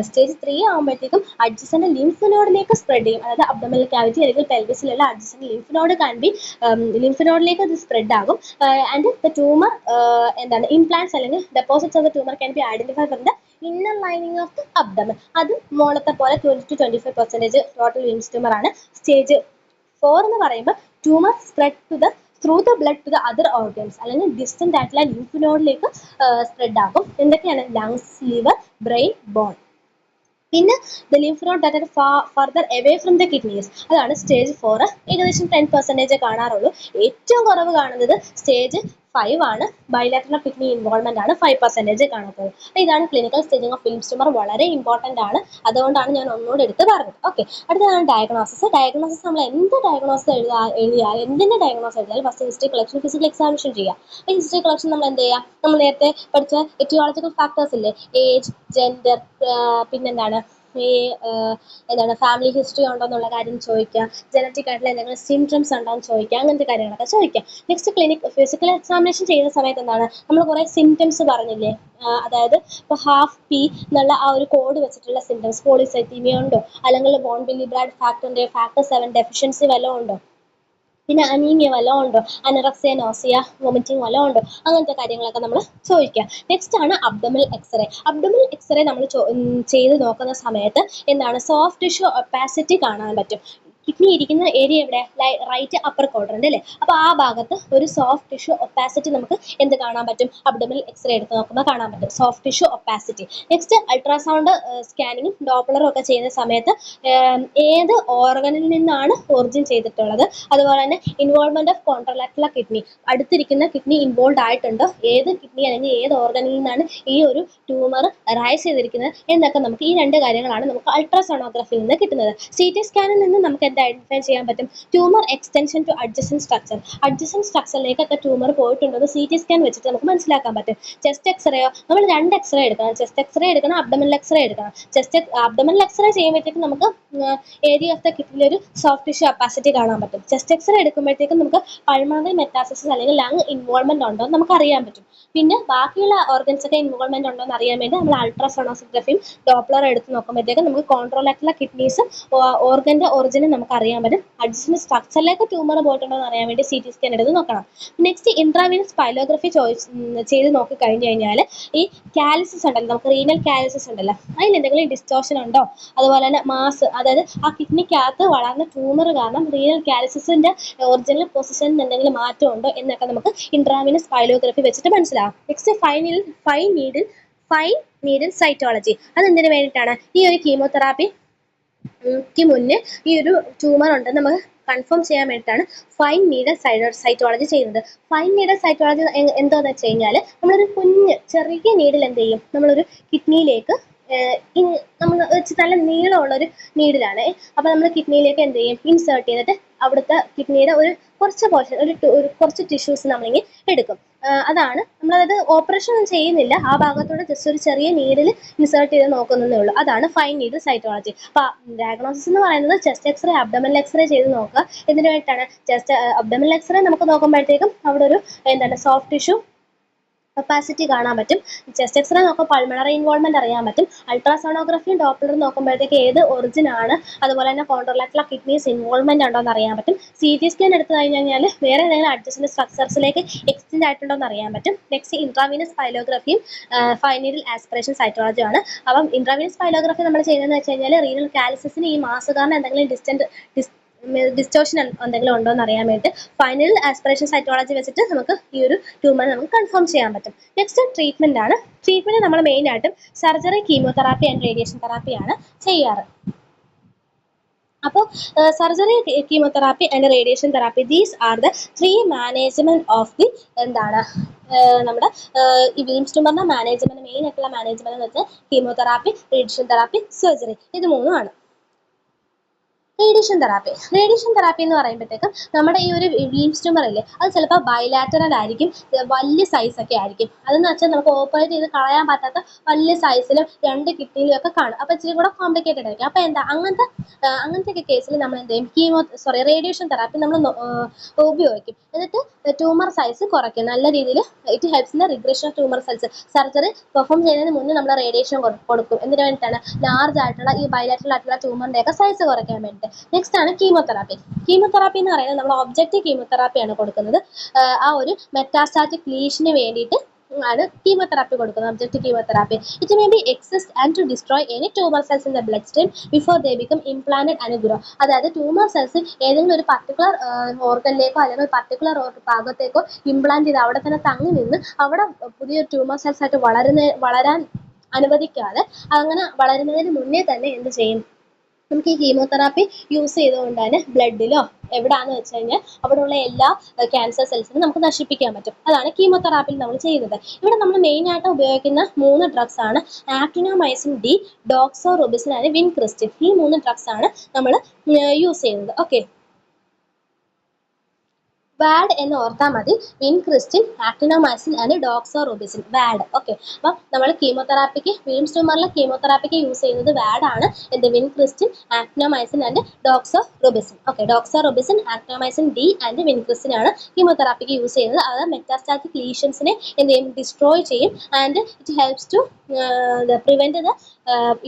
സ്റ്റേജ് 3 ആകുമ്പോഴത്തേക്കും അഡ്ജസന്റ് ലിംഫ് നോഡിലേക്ക് സ്പ്രെഡ് ചെയ്യും. അതായത് അബ്ഡോമിനൽ ക്യാവിറ്റി അല്ലെങ്കിൽ പെൽവിസിലുള്ള അഡ്ജസന്റ് ലിംഫ് നോഡ് ലിംഫ് നോഡിലേക്ക് അത് സ്പ്രെഡ് ആകും. ആൻഡ് ദ ട്യൂമർ എന്താണ് ഇംപ്ലാന്റ്സ് അല്ലെങ്കിൽ deposits of the tumour can be identify from the inner lining of the abdomen. അത് മോളത്തെ പോലെ 20-25% ടോട്ടൽ വിൽംസ് ട്യൂമർ ആണ്. സ്റ്റേജ് 4 എന്ന് പറയുമ്പോൾ tumour spread through the blood to the other organs, അല്ലെങ്കിൽ distant ആയിട്ടുള്ള ലിംഫ് നോഡിലേക്ക് സ്പ്രെഡ് ആകും. എന്തൊക്കെയാണ്, ലങ്സ്, ലിവർ, ബ്രെയിൻ, ബോൺ. പിന്നെ the lymph node that are further away from the kidneys, അതാണ് സ്റ്റേജ് 4. ഏകദേശം 10% കാണാറുള്ളൂ. ഏറ്റവും കുറവ് കാണുന്നത് സ്റ്റേജ് 5 ആണ്. ബൈലാറ്ററൽ കിഡ്നി ഇൻവോൾവ്മെന്റ് ആണ് 5% കാണുന്നത്. അപ്പോൾ ഇതാണ് clinical staging of Wilms tumour. വളരെ ഇമ്പോർട്ടന്റ് ആണ്, അതുകൊണ്ടാണ് ഞാൻ ഒന്നുകൂടെ എടുത്ത് പറഞ്ഞത്. ഓക്കെ, അടുത്തതാണ് ഡയഗ്നോസിസ്. നമ്മൾ എന്ത് ഡയഗ്നോസിസ് എഴുതിയാൽ എന്തിന്റെ ഡയഗ്നോസ് എഴുതിയാൽ first history collection, physical examination ചെയ്യുക. അപ്പോൾ ഹിസ്റ്ററി കളക്ഷൻ നമ്മൾ എന്ത് ചെയ്യുക, നമ്മൾ നേരത്തെ പഠിച്ച എറ്റിയോളജിക്കൽ ഫാക്ടേഴ്സ് ഇല്ലേ, ഏജ്, ജെൻഡർ, പിന്നെന്താണ് ഈ എന്താണ് ഫാമിലി ഹിസ്റ്ററി ഉണ്ടോ എന്നുള്ള കാര്യം ചോദിക്കുക, ജനറ്റിക് ആയിട്ടുള്ള എന്തെങ്കിലും സിംറ്റംസ് ഉണ്ടോ എന്ന് ചോദിക്കുക, അങ്ങനത്തെ കാര്യങ്ങളൊക്കെ ചോദിക്കുക. നെക്സ്റ്റ് ഫിസിക്കൽ എക്സാമിനേഷൻ ചെയ്യുന്ന സമയത്ത് എന്താണ്, നമ്മൾ കുറേ സിംറ്റംസ് പറഞ്ഞില്ലേ, അതായത് ഇപ്പോൾ ഹാഫ് പി എന്നുള്ള ആ ഒരു കോഡ് വെച്ചിട്ടുള്ള സിംറ്റംസ്, പോളിസൈത്തീമിയ ഉണ്ടോ, അല്ലെങ്കിൽ von Willebrand factor 7 deficiency വല്ലതും ഉണ്ടോ, പിന്നെ അനീമിയ വല്ലതും ഉണ്ടോ, അനറക്സിയ, നോസിയ, വൊമിറ്റിംഗ് വല്ലതും ഉണ്ടോ, അങ്ങനത്തെ കാര്യങ്ങളൊക്കെ നമ്മൾ ചോദിക്കുക. നെക്സ്റ്റ് ആണ് അബ്ഡോമിനൽ എക്സ്റേ. അബ്ഡോമിനൽ എക്സ്റേ നമ്മൾ ചെയ്ത് നോക്കുന്ന സമയത്ത് എന്താണ്, സോഫ്റ്റ് ടിഷ്യൂ ഒപ്പാസിറ്റി കാണാൻ പറ്റും. കിഡ്നി ഇരിക്കുന്ന ഏരിയ എവിടെ, റൈറ്റ് അപ്പർ ക്വാഡ്രന്റ് അല്ലേ. അപ്പോൾ ആ ഭാഗത്ത് ഒരു സോഫ്റ്റ് ടിഷ്യൂ ഒപ്പാസിറ്റി നമുക്ക് എന്ത് കാണാൻ പറ്റും, അബ്ഡോമിനൽ എക്സ്റേ എടുത്ത് നോക്കുമ്പോൾ കാണാൻ പറ്റും, soft tissue opacity. Next ultrasound സ്കാനിങ്ങും ഡോപ്ലറും ഒക്കെ ചെയ്യുന്ന സമയത്ത് ഏത് ഓർഗനിൽ നിന്നാണ് ഒറിജിൻ ചെയ്തിട്ടുള്ളത്, അതുപോലെ തന്നെ ഇൻവോൾവ്മെന്റ് ഓഫ് കോൺട്രലാക്ടുലർ കിഡ്നി, അടുത്തിരിക്കുന്ന കിഡ്നി ഇൻവോൾവ് ആയിട്ടുണ്ടോ, ഏത് കിഡ്നി അല്ലെങ്കിൽ ഏത് ഓർഗനിൽ നിന്നാണ് ഈ ഒരു ട്യൂമർ റൈസ് ചെയ്തിരിക്കുന്നത് എന്നൊക്കെ നമുക്ക് ഈ രണ്ട് കാര്യങ്ങളാണ് നമുക്ക് അൾട്രാസോണോഗ്രഫിയിൽ നിന്ന് കിട്ടുന്നത്. സി ടി സ്കാനിൽ നിന്ന് നമുക്ക് എന്ത് ഐഡന്റിഫൈ ചെയ്യാൻ പറ്റും, tumour extension to adjacent structure, adjacent സ്ട്രക്ചറിലേക്കൊക്കെ ട്യൂമർ പോയിട്ടുണ്ടോ സി ടി സ്കാൻ വെച്ചിട്ട് നമുക്ക് മനസ്സിലാക്കാൻ പറ്റും. ചെസ്റ്റ് എക്സ്റേയോ, നമ്മൾ രണ്ട് എക്സ്റേ എടുക്കണം, ചെസ്റ്റ് എക്സ്റേ എടുക്കണം, അബ്ഡോമിനൽ എക്സ്റേ എടുക്കണം. അബ്ഡോമിനൽ എക്സ്റേ ചെയ്യുമ്പോഴത്തേക്കും നമുക്ക് ഏരിയ ഓഫ് ദ കിഡ്നിയിൽ ഒരു സോഫ്റ്റ് ടിഷ്യൂ അപ്പാസിറ്റി കാണാൻ പറ്റും. ചെസ്റ്റ് എക്സ്റേ എടുക്കുമ്പോഴത്തേക്കും നമുക്ക് പൾമണറി മെറ്റാസിസ് അല്ലെങ്കിൽ ലങ് ഇൻവോൾവ്മെന്റ് ഉണ്ടോ എന്ന് നമുക്ക് അറിയാൻ പറ്റും. പിന്നെ ബാക്കിയുള്ള ഓർഗൻസ് ഒക്കെ ഇൻവോൾവ്മെന്റ് ഉണ്ടോ എന്ന് അറിയാൻ വേണ്ടി നമ്മൾ അൾട്രാസോണോഗ്രഫിയും ഡോപ്ലർ എടുത്ത് നോക്കുമ്പോഴത്തേക്കും നമുക്ക് കോൺട്രോലാക്ടുലർ കിഡ്നീസും ഓർഗന്റെ ഒറിജിനും നമുക്ക് അറിയാൻ പറ്റും. അഡ്ജസൻറ്റ് സ്ട്രക്ചറിലേക്ക് ട്യൂമർ പോയിട്ടുണ്ടോ എന്ന് അറിയാൻ വേണ്ടി സി ടി സ്കാൻ എടുത്ത് നോക്കണം. നെക്സ്റ്റ് ഇൻട്രാവീനസ് പൈലോഗ്രഫി ചെയ്ത് നോക്കി കഴിഞ്ഞ് കഴിഞ്ഞാൽ ഈ കാലിസിസ് ഉണ്ടല്ലോ, നമുക്ക് റീനൽ കാലിസിസ് ഉണ്ടല്ലോ, അതിൽ എന്തെങ്കിലും ഡിസ്റ്റോർഷൻ ഉണ്ടോ, അതുപോലെ തന്നെ മാസ്, അതായത് ആ കിഡ്നിക്കകത്ത് വളർന്ന ട്യൂമർ കാരണം റീനൽ കാലിസിന്റെ ഒറിജിനൽ പൊസിഷനിൽ എന്തെങ്കിലും മാറ്റം ഉണ്ടോ എന്നൊക്കെ നമുക്ക് ഇൻട്രാവീനസ് പൈലോഗ്രഫി വെച്ചിട്ട് മനസ്സിലാവും. നെക്സ്റ്റ് ഫൈൻ നീഡിൽ സൈറ്റോളജി, അതെന്തിനു വേണ്ടിയിട്ടാണ്, ഈ ഒരു കീമോതെറാപ്പിക്ക് മുന്നേ ഈ ഒരു ട്യൂമർ ഉണ്ടെന്ന് നമുക്ക് കൺഫേം ചെയ്യാൻ വേണ്ടിയിട്ടാണ് ഫൈൻ നീഡൽ സൈറ്റോളജി ചെയ്യുന്നത്. ഫൈൻ നീഡൽ സൈറ്റോളജി എന്താണെന്ന് വെച്ച് കഴിഞ്ഞാൽ നമ്മളൊരു ചെറിയ നീഡിൽ എന്ത് ചെയ്യും, നമ്മളൊരു കിഡ്നിയിലേക്ക് നമ്മൾ നല്ല നീളമുള്ളൊരു നീഡിലാണ്, അപ്പോൾ നമ്മൾ കിഡ്നിയിലേക്ക് എന്ത് ചെയ്യും, ഇൻസേർട്ട് ചെയ്തിട്ട് അവിടുത്തെ കിഡ്നിയുടെ ഒരു കുറച്ച് പോർഷൻ, ഒരു കുറച്ച് ടിഷ്യൂസ് നമ്മളിങ്ങനെ എടുക്കും. അതാണ് നമ്മളത് ഓപ്പറേഷൻ ഒന്നും ചെയ്യുന്നില്ല, ആ ഭാഗത്തോടെ ജസ്റ്റ് ഒരു ചെറിയ നീഡിൽ ഇൻസേർട്ട് ചെയ്ത് നോക്കുന്നതേ ഉള്ളൂ. അതാണ് ഫൈൻ നീഡിൽ സൈറ്റോളജി. അപ്പോൾ ഡയഗ്നോസിസ് എന്ന് പറയുന്നത് ചെസ്റ്റ് എക്സ്റേ, അബ്ഡോമിനൽ എക്സ്റേ ചെയ്ത് നോക്കുക. ഇതിന് വേണ്ടിയിട്ടാണ് അബ്ഡോമിനൽ എക്സ്റേ നമുക്ക് നോക്കുമ്പോഴത്തേക്കും അവിടെ ഒരു എന്താണ് സോഫ്റ്റ് ടിഷ്യൂ കപ്പാസിറ്റി കാണാൻ പറ്റും. ചെസ്റ്റ് എക്സ്റേ നോക്കുമ്പോൾ പൾമണറി ഇൻവോൾവ്മെന്റ് അറിയാൻ പറ്റും. അൾട്രാസോണോഗ്രഫിയും ഡോപ്ലറും നോക്കുമ്പോഴത്തേക്ക് ഏത് ഒറിജിൻ ആണ്, അതുപോലെ തന്നെ കോൺട്രോലാക്ടുലർ കിഡ്നീസ് ഇൻവോൾവ്മെന്റ് ഉണ്ടോ എന്ന് അറിയാൻ പറ്റും. സി ടി സ്കാൻ എടുത്തു കഴിഞ്ഞാൽ വേറെ ഏതെങ്കിലും അഡ്ജസൻറ്റ് സ്ട്രക്ചേഴ്സിലേക്ക് എക്സ്റ്റെൻഡ് ആയിട്ടുണ്ടോ എന്ന് അറിയാൻ പറ്റും. നെക്സ്റ്റ് ഇൻട്രാവീനസ് പൈലോഗ്രഫിയും ഫൈൻ നീഡിൽ ആസ്പിറേഷൻ സൈറ്റോളജിയാണ്. അപ്പം ഇൻട്രാവീനസ് പൈലോഗ്രഫി നമ്മൾ ചെയ്യുന്നതെന്ന് വെച്ച് കഴിഞ്ഞാൽ റീനൽ കാലിസിന് ഈ മാസ് കാരണം എന്തെങ്കിലും ഡിസ്റ്റോർഷൻ എന്തെങ്കിലും ഉണ്ടോ എന്ന് അറിയാൻ വേണ്ടി ഫൈനൽ ആസ്പിറേഷൻ സൈറ്റോളജി വെച്ചിട്ട് നമുക്ക് ഈ ഒരു ട്യൂമർ നമുക്ക് കൺഫേം ചെയ്യാൻ പറ്റും. നെക്സ്റ്റ് ട്രീറ്റ്മെന്റ് ആണ്. ട്രീറ്റ്മെന്റ് നമ്മൾ മെയിൻ ആയിട്ടും സർജറി, കീമോതെറാപ്പി ആൻഡ് റേഡിയേഷൻ തെറാപ്പിയാണ് ചെയ്യാറ്. അപ്പോൾ surgery, chemotherapy and radiation therapy, these are the 3 management of the എന്താണ് നമ്മുടെ ഈ വിൽംസ് ട്യൂമറിന്റെ മാനേജ്മെന്റ്, മെയിൻ ആയിട്ടുള്ള മാനേജ്മെന്റ് എന്ന് വെച്ചാൽ കീമോതെറാപ്പി, റേഡിയേഷൻ തെറാപ്പി, സർജറി, ഇത് മൂന്നുമാണ്. റേഡിയേഷൻ തെറാപ്പി എന്ന് പറയുമ്പോഴത്തേക്കും നമ്മുടെ ഈ ഒരു വിൽംസ് ട്യൂമർ ഇല്ലേ, അത് ചിലപ്പോൾ ബൈലാറ്ററൽ ആയിരിക്കും, വലിയ സൈസ് ഒക്കെ ആയിരിക്കും. അതെന്ന് വെച്ചാൽ നമുക്ക് ഓപ്പറേറ്റ് ചെയ്ത് കളയാൻ പറ്റാത്ത വലിയ സൈസിലും രണ്ട് കിഡ്നിയിലും ഒക്കെ കാണും. അപ്പോൾ ഇച്ചിരി കൂടെ കോംപ്ലിക്കേറ്റഡ് ആയിരിക്കും. അപ്പോൾ എന്താ അങ്ങനത്തെ കേസിൽ നമ്മൾ എന്ത് ചെയ്യും, റേഡിയേഷൻ തെറാപ്പി നമ്മൾ ഉപയോഗിക്കും. എന്നിട്ട് ട്യൂമർ സൈസ് കുറയ്ക്കും നല്ല രീതിയിൽ. It helps in the regression of tumour cells. Surgery perform ചെയ്യുന്നതിന് മുന്നേ നമ്മൾ റേഡിയേഷൻ കൊടുക്കും. എന്തിനു വേണ്ടിയിട്ടാണ്, ലാർജ് ആയിട്ടുള്ള ഈ ബൈലാറ്ററൽ ആയിട്ടുള്ള ട്യൂമറിന്റെ ഒക്കെ സൈസ് കുറയ്ക്കാൻ വേണ്ടിയിട്ട്. നെക്സ്റ്റ് ആണ് കീമോതെറാപ്പി. കീമോതെറാപ്പി എന്ന് പറയുന്നത് നമ്മൾ ഒബ്ജക്റ്റീവ് കീമോതെറാപ്പിയാണ് കൊടുക്കുന്നത്. ആ ഒരു മെറ്റാസ്റ്റാറ്റിക് ലീഷന് വേണ്ടിയിട്ട് ആണ് കീമോതെറാപ്പി കൊടുക്കുന്നത്, objective chemotherapy. It may be exist and to destroy any tumour cells in the blood stream before they become implanted and grow. അതായത് ട്യൂമർ സെൽസ് ഏതെങ്കിലും ഒരു പർട്ടിക്കുലർ ഓർഗനിലേക്കോ അല്ലെങ്കിൽ പർട്ടിക്കുലർ ഭാഗത്തേക്കോ ഇംപ്ലാന്റ് ചെയ്ത് അവിടെ തന്നെ തങ്ങി നിന്ന് അവിടെ പുതിയൊരു ട്യൂമർ സെൽസ് ആയിട്ട് വളരാൻ അനുവദിക്കാതെ അങ്ങനെ വളരുന്നതിന് മുന്നേ തന്നെ എന്ത് ചെയ്യും, നമുക്ക് ഈ കീമോതെറാപ്പി യൂസ് ചെയ്തുകൊണ്ട് തന്നെ ബ്ലഡിലോ എവിടെയാണെന്ന് വെച്ച് കഴിഞ്ഞാൽ അവിടെയുള്ള എല്ലാ ക്യാൻസർ സെൽസിനും നമുക്ക് നശിപ്പിക്കാൻ പറ്റും. അതാണ് കീമോതെറാപ്പിയിൽ നമ്മൾ ചെയ്യുന്നത്. ഇവിടെ നമ്മൾ മെയിനായിട്ട് ഉപയോഗിക്കുന്ന 3 ഡ്രഗ്സ് ആണ് ആക്ടിനോമൈസിൻ ഡി, ഡോക്സോറൂബിസിൻ ആൻഡ് വിൻക്രിസ്റ്റിൻ. ഈ 3 ഡ്രഗ്സ് ആണ് നമ്മൾ യൂസ് ചെയ്യുന്നത്. ഓക്കെ, വാഡ് എന്ന് ഓർത്താൽ മതി, vincristine, actinomycin and doxorubicin, വാഡ്. Okay, അപ്പം നമ്മൾ കീമോതെറാപ്പിക്ക്, വിൽംസ് ട്യൂമറിലെ കീമോതെറാപ്പിക്ക് യൂസ് ചെയ്യുന്നത് വാഡ് ആണ്, എന്ത് vincristine, actinomycin and doxorubicin. Okay, doxorubicin, actinomycin D and vincristine ആണ് കീമോതെറാപ്പിക്ക് യൂസ് ചെയ്യുന്നത്. അത് മെറ്റാസ്റ്റാറ്റിക് ലീഷൻസിനെ എന്ത് ചെയ്യും, ഡിസ്ട്രോയ് ചെയ്യും. And it helps to prevent the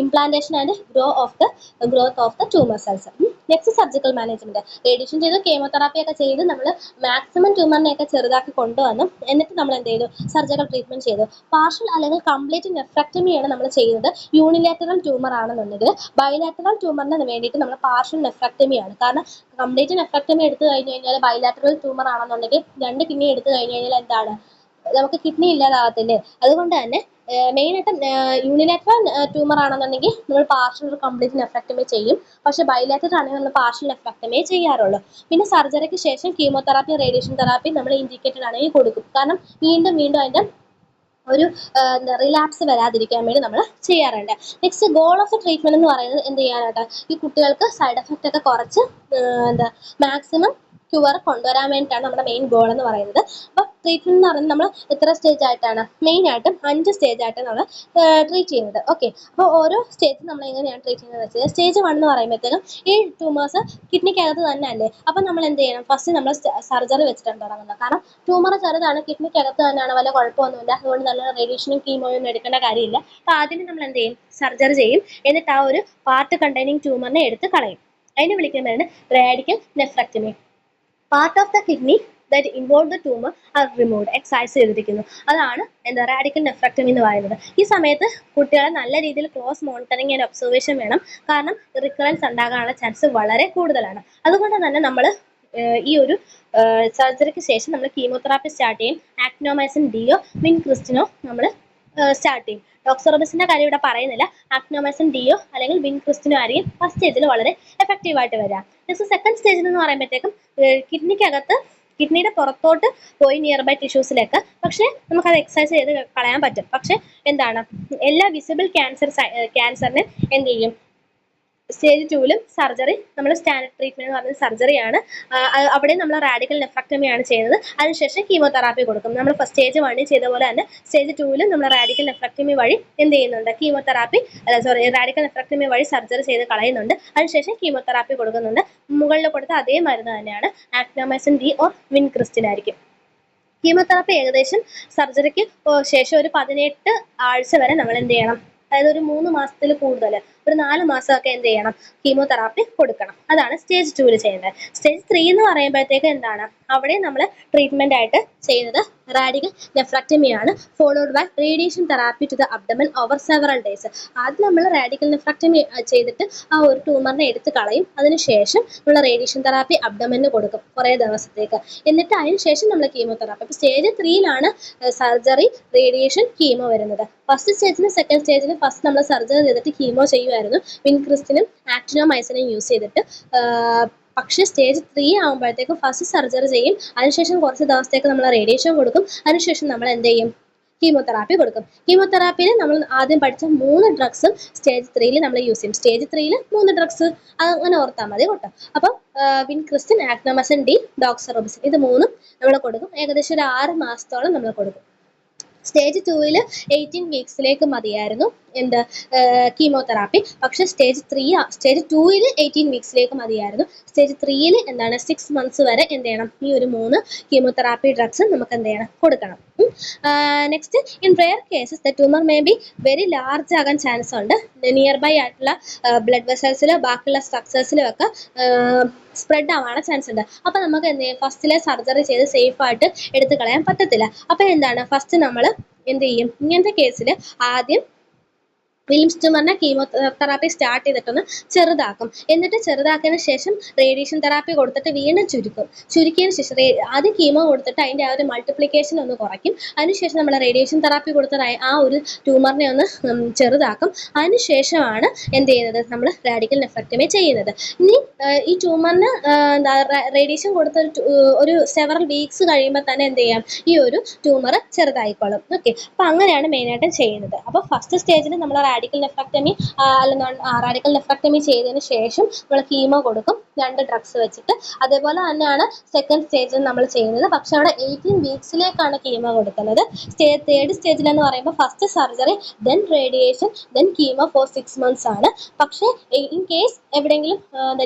implantation and growth of the tumour cells. Next surgical management. Radiation ചെയ്ത് കീമോതെറാപ്പി ഒക്കെ ചെയ്ത് നമ്മൾ മാക്സിമം ട്യൂമറിനെയൊക്കെ ചെറുതാക്കി കൊണ്ടുവന്നു. എന്നിട്ട് നമ്മൾ എന്ത് ചെയ്തു? സർജിക്കൽ ട്രീറ്റ്മെന്റ് ചെയ്തു. പാർഷ്യൽ അല്ലെങ്കിൽ കംപ്ലീറ്റ് നെഫ്രക്ടമിയാണ് നമ്മൾ ചെയ്യുന്നത്. യൂണിലാറ്ററൽ ട്യൂമർ ആണെന്നുണ്ടെങ്കിൽ. ബൈലാറ്ററൽ ട്യൂമറിന് വേണ്ടിയിട്ട് നമ്മൾ പാർഷ്യൽ നെഫ്രക്ടമിയാണ്. കാരണം കംപ്ലീറ്റ് നെഫ്രക്ടമി എടുത്തു കഴിഞ്ഞു കഴിഞ്ഞാൽ ബൈലാറ്ററൽ ട്യൂമർ ആണെന്നുണ്ടെങ്കിൽ 2 കിഡ്നി എടുത്തു കഴിഞ്ഞു കഴിഞ്ഞാൽ എന്താണ്, നമുക്ക് കിഡ്നി ഇല്ലാതാകത്തില്ലേ? അതുകൊണ്ട് തന്നെ മെയിനായിട്ടും യൂണിലാറ്ററൽ ട്യൂമർ ആണെന്നുണ്ടെങ്കിൽ നമ്മൾ പാർഷ്യൽ കംപ്ലീറ്റ് നെഫ്രക്ടമി ചെയ്യും. പക്ഷേ ബൈലാറ്ററൽ ആണെങ്കിൽ നമ്മൾ പാർഷ്യൽ നെഫ്രക്ടമിയേ ചെയ്യാറുള്ളൂ. പിന്നെ സർജറിക്ക് ശേഷം കീമോതെറാപ്പി, റേഡിയേഷൻ തെറാപ്പി നമ്മൾ ഇൻഡിക്കേറ്റഡ് ആണെങ്കിൽ കൊടുക്കും. കാരണം വീണ്ടും വീണ്ടും അതിൻ്റെ ഒരു റിലാപ്സ് വരാതിരിക്കാൻ വേണ്ടി നമ്മൾ ചെയ്യാറുണ്ട്. Next goal of the treatment എന്ന് പറയുന്നത് എന്ത് ചെയ്യാനായിട്ട്, ഈ കുട്ടികൾക്ക് സൈഡ് എഫക്റ്റ് ഒക്കെ കുറച്ച് മാക്സിമം ക്യൂർ കൊണ്ടുവരാൻ വേണ്ടിയിട്ടാണ് നമ്മുടെ മെയിൻ ഗോൾ എന്ന് പറയുന്നത്. അപ്പോൾ ട്രീറ്റ്മെന്റ് എന്ന് പറയുന്നത് നമ്മൾ എത്ര സ്റ്റേജ് ആയിട്ടാണ്? മെയിനായിട്ടും 5 സ്റ്റേജ് ആയിട്ട് നമ്മൾ ട്രീറ്റ് ചെയ്യുന്നത്. ഓക്കെ, അപ്പോൾ ഓരോ സ്റ്റേജ് നമ്മൾ എങ്ങനെയാണ് ട്രീറ്റ് ചെയ്യുന്നത് വെച്ചാൽ, സ്റ്റേജ് 1 എന്ന് പറയുമ്പോഴത്തേക്കും ഈ ട്യൂമേഴ്സ് കിഡ്നിക്കകത്ത് തന്നെ അല്ലേ. അപ്പം നമ്മൾ എന്ത് ചെയ്യണം? ഫസ്റ്റ് നമ്മൾ സർജറി വെച്ചിട്ടാണ് തുടങ്ങുന്നത്. കാരണം ട്യൂമർ ചെറുതാണ്, കിഡ്നിക്കകത്ത് തന്നെയാണ്, വല്ല കുഴപ്പമൊന്നുമില്ല. അതുകൊണ്ട് നല്ല റേഡിയേഷനും കീമോയും എടുക്കേണ്ട കാര്യമില്ല. അപ്പോൾ ആദ്യം നമ്മൾ എന്ത് ചെയ്യും? സർജറി ചെയ്യും. എന്നിട്ട് ആ ഒരു പാർട്ട് കണ്ടെയ്നിങ് ട്യൂമറിനെ എടുത്ത് കളയും. അതിനെ വിളിക്കുന്നതാണ് radical nephrectomy. Part of the kidney that involve the tumour are removed. Excise ചെയ്തിരിക്കുന്നു. അതാണ് എന്താ റാഡിക്കൽ നെഫ്രക്ടമി എന്ന് പറയുന്നത്. ഈ സമയത്ത് കുട്ടികളെ നല്ല രീതിയിൽ ക്ലോസ് മോണിറ്ററിങ് ആൻഡ് ഒബ്സർവേഷൻ വേണം. കാരണം റിക്കറൻസ് ഉണ്ടാകാനുള്ള ചാൻസ് വളരെ കൂടുതലാണ്. അതുകൊണ്ട് തന്നെ നമ്മൾ ഈ ഒരു സർജറിക്ക് ശേഷം നമ്മൾ കീമോതെറാപ്പി സ്റ്റാർട്ട് ചെയ്യും. ആക്ടിനോമൈസിൻ ഡിയോ വിൻക്രിസ്റ്റിനോ നമ്മൾ സ്റ്റാർട്ട് ചെയ്യും. ഡോക്സോറബിസിന്റെ കാര്യം ഇവിടെ പറയുന്നില്ല. ആക്ടിനോമൈസിൻ ഡിയോ അല്ലെങ്കിൽ വിൻക്രിസ്റ്റിനോ ആയിരിക്കും ഫസ്റ്റ് സ്റ്റേജിൽ വളരെ എഫക്റ്റീവ് ആയിട്ട് വരിക. നെക്സ്റ്റ് സെക്കൻഡ് സ്റ്റേജിൽ എന്ന് പറയുമ്പോഴത്തേക്കും കിഡ്നിക്കകത്ത്, കിഡ്നിയുടെ പുറത്തോട്ട് പോയി നിയർ ബൈ ടിഷ്യൂസിലേക്ക്, പക്ഷേ നമുക്കത് എക്സസൈസ് ചെയ്ത് കളയാൻ പറ്റും. പക്ഷേ എന്താണ്, എല്ലാ വിസിബിൾ ക്യാൻസറിന് എന്ത് ചെയ്യും? സ്റ്റേജ് 2ലും സർജറി, നമ്മൾ സ്റ്റാൻഡേർഡ് ട്രീറ്റ്മെന്റ് എന്ന് പറയുന്നത് സർജറിയാണ്. അവിടെ നമ്മൾ റാഡിക്കൽ നെഫ്രക്ടമിയാണ് ചെയ്യുന്നത്. അതിനുശേഷം കീമോതെറാപ്പി കൊടുക്കും. നമ്മൾ സ്റ്റേജ് 1 ചെയ്ത പോലെ തന്നെ സ്റ്റേജ് 2ലും നമ്മൾ റാഡിക്കൽ നെഫ്രക്ടമി വഴി എന്ത് ചെയ്യുന്നുണ്ട്? റാഡിക്കൽ നെഫ്രക്ടമി വഴി സർജറി ചെയ്ത് കളയുന്നുണ്ട്. അതിനുശേഷം കീമോതെറാപ്പി കൊടുക്കുന്നുണ്ട്. മുകളിൽ കൊടുത്ത അതേ മരുന്ന് തന്നെയാണ്. ആക്ടിനോമൈസിൻ ഡി ഓർ വിൻക്രിസ്റ്റിൻ ആയിരിക്കും. കീമോതെറാപ്പി ഏകദേശം സർജറിക്ക് ശേഷം ഒരു 18 ആഴ്ച വരെ നമ്മൾ എന്ത് ചെയ്യണം? അതായത് ഒരു 3 മാസത്തിൽ കൂടുതൽ, ഒരു 4 മാസമൊക്കെ എന്ത് ചെയ്യണം? കീമോതെറാപ്പി കൊടുക്കണം. അതാണ് സ്റ്റേജ് 2 ചെയ്യേണ്ടത്. സ്റ്റേജ് 3 എന്ന് പറയുമ്പോഴത്തേക്ക് എന്താണ്, അവിടെ നമ്മൾ ട്രീറ്റ്മെന്റ് ആയിട്ട് ചെയ്യുന്നത് റാഡിക്കൽ നെഫ്രക്ടമിയാണ്. Followed by radiation therapy to the abdomen over several days. ആദ്യം നമ്മൾ റാഡിക്കൽ നെഫ്രക്ടമി ചെയ്തിട്ട് ആ ഒരു ട്യൂമറിനെ എടുത്ത് കളയും. അതിനുശേഷം നമ്മൾ റേഡിയേഷൻ തെറാപ്പി അബ്ഡമന് കൊടുക്കും കുറേ ദിവസത്തേക്ക്. എന്നിട്ട് അതിനുശേഷം നമ്മൾ കീമോതെറാപ്പി. അപ്പോൾ സ്റ്റേജ് 3ലാണ് സർജറി, റേഡിയേഷൻ, കീമോ വരുന്നത്. ഫസ്റ്റ് സ്റ്റേജിലും സെക്കൻഡ് സ്റ്റേജിലും ഫസ്റ്റ് നമ്മൾ സർജറി ചെയ്തിട്ട് കീമോ ചെയ്യുമായിരുന്നു, വിൻക്രിസ്റ്റിനും ആക്ടിനോമൈസിനും യൂസ് ചെയ്തിട്ട്. പക്ഷേ സ്റ്റേജ് 3 ആകുമ്പോഴത്തേക്കും ഫസ്റ്റ് സർജറി ചെയ്യും. അതിനുശേഷം കുറച്ച് ദിവസത്തേക്ക് നമ്മൾ റേഡിയേഷൻ കൊടുക്കും. അതിനുശേഷം നമ്മൾ എന്ത് ചെയ്യും? കീമോതെറാപ്പി കൊടുക്കും. കീമോതെറാപ്പിയിൽ നമ്മൾ ആദ്യം പഠിച്ച 3 ഡ്രഗ്സും സ്റ്റേജ് 3ൽ നമ്മൾ യൂസ് ചെയ്യും. സ്റ്റേജ് 3ൽ 3 ഡ്രഗ്സ് അങ്ങനെ ഓർത്താൽ മതി കേട്ടോ. അപ്പം വിൻക്രിസ്റ്റിൻ, ആക്ടിനോമൈസിൻ ഡി, ഡോക്സോറബിസിൻ, ഇത് 3ഉം നമ്മൾ കൊടുക്കും. ഏകദേശം ഒരു 6 മാസത്തോളം നമ്മൾ കൊടുക്കും. സ്റ്റേജ് 2ൽ 18 വീക്സിലേക്ക് മതിയായിരുന്നു എന്ത് കീമോതെറാപ്പി. പക്ഷേ സ്റ്റേജ് 2ൽ 18 വീക്സിലേക്ക് മതിയായിരുന്നു. സ്റ്റേജ് 3ൽ എന്താണ് 6 മന്ത്സ് വരെ എന്ത് ചെയ്യണം? ഈ ഒരു 3 കീമോതെറാപ്പി ഡ്രഗ്സ് നമുക്ക് എന്ത് ചെയ്യണം? കൊടുക്കണം. Next, in rare cases the tumour may be very large ആകാൻ ചാൻസ് ഉണ്ട്. നിയർ ബൈ ആയിട്ടുള്ള ബ്ലഡ് വെസൽസിലും ബാക്കിയുള്ള സ്ട്രക്ചേഴ്സിലും ഒക്കെ സ്പ്രെഡ് ആവാനുള്ള ചാൻസ് ഉണ്ട്. അപ്പോൾ നമുക്ക് എന്ത് ചെയ്യും? ഫസ്റ്റിലെ സർജറി ചെയ്ത് സേഫ് ആയിട്ട് എടുത്തു കളയാൻ പറ്റത്തില്ല. അപ്പോൾ എന്താണ്, ഫസ്റ്റ് നമ്മൾ എന്ത് ചെയ്യും? ഇങ്ങനത്തെ കേസിൽ ആദ്യം വിലിംസ് ട്യൂമറിനെ കീമോതെറാപ്പി സ്റ്റാർട്ട് ചെയ്തിട്ടൊന്ന് ചെറുതാക്കും. എന്നിട്ട് ചെറുതാക്കിയതിന് ശേഷം റേഡിയേഷൻ തെറാപ്പി കൊടുത്തിട്ട് വീണ്ടും ചുരുക്കിയതിന് ശേഷം ആദ്യം കീമോ കൊടുത്തിട്ട് അതിൻ്റെ ആ ഒരു മൾട്ടിപ്ലിക്കേഷൻ ഒന്ന് കുറയ്ക്കും. അതിനുശേഷം നമ്മൾ റേഡിയേഷൻ തെറാപ്പി കൊടുത്ത ആ ഒരു ട്യൂമറിനെ ഒന്ന് ചെറുതാക്കും. അതിനുശേഷമാണ് എന്ത് ചെയ്യുന്നത്? നമ്മൾ റാഡിക്കൽ നെഫ്രക്ടമി ചെയ്യുന്നത്. ഇനി ഈ ട്യൂമറിന് റേഡിയേഷൻ കൊടുത്ത ഒരു സെവറൽ വീക്സ് കഴിയുമ്പോൾ തന്നെ എന്ത് ചെയ്യാം? ഈ ഒരു ട്യൂമർ ചെറുതായിക്കോളും. ഓക്കെ, അപ്പോൾ അങ്ങനെയാണ് മെയിനായിട്ടും ചെയ്യുന്നത്. അപ്പോൾ ഫസ്റ്റ് സ്റ്റേജിൽ നമ്മൾ റാഡിക്കൽ നെഫ്രക്ടമി ചെയ്തതിന് ശേഷം നമ്മൾ കീമോ കൊടുക്കും 2 ഡ്രഗ്സ് വെച്ചിട്ട്. അതേപോലെ തന്നെയാണ് സെക്കൻഡ് സ്റ്റേജിൽ നമ്മൾ ചെയ്യുന്നത്. പക്ഷെ അവിടെ 18 വീക്സിലേക്കാണ് കീമോ കൊടുക്കുന്നത്. തേർഡ് സ്റ്റേജിലെന്ന് പറയുമ്പോൾ first surgery, then radiation, then chemo for 6 months ആണ്. പക്ഷേ ഇൻ കേസ് എവിടെയെങ്കിലും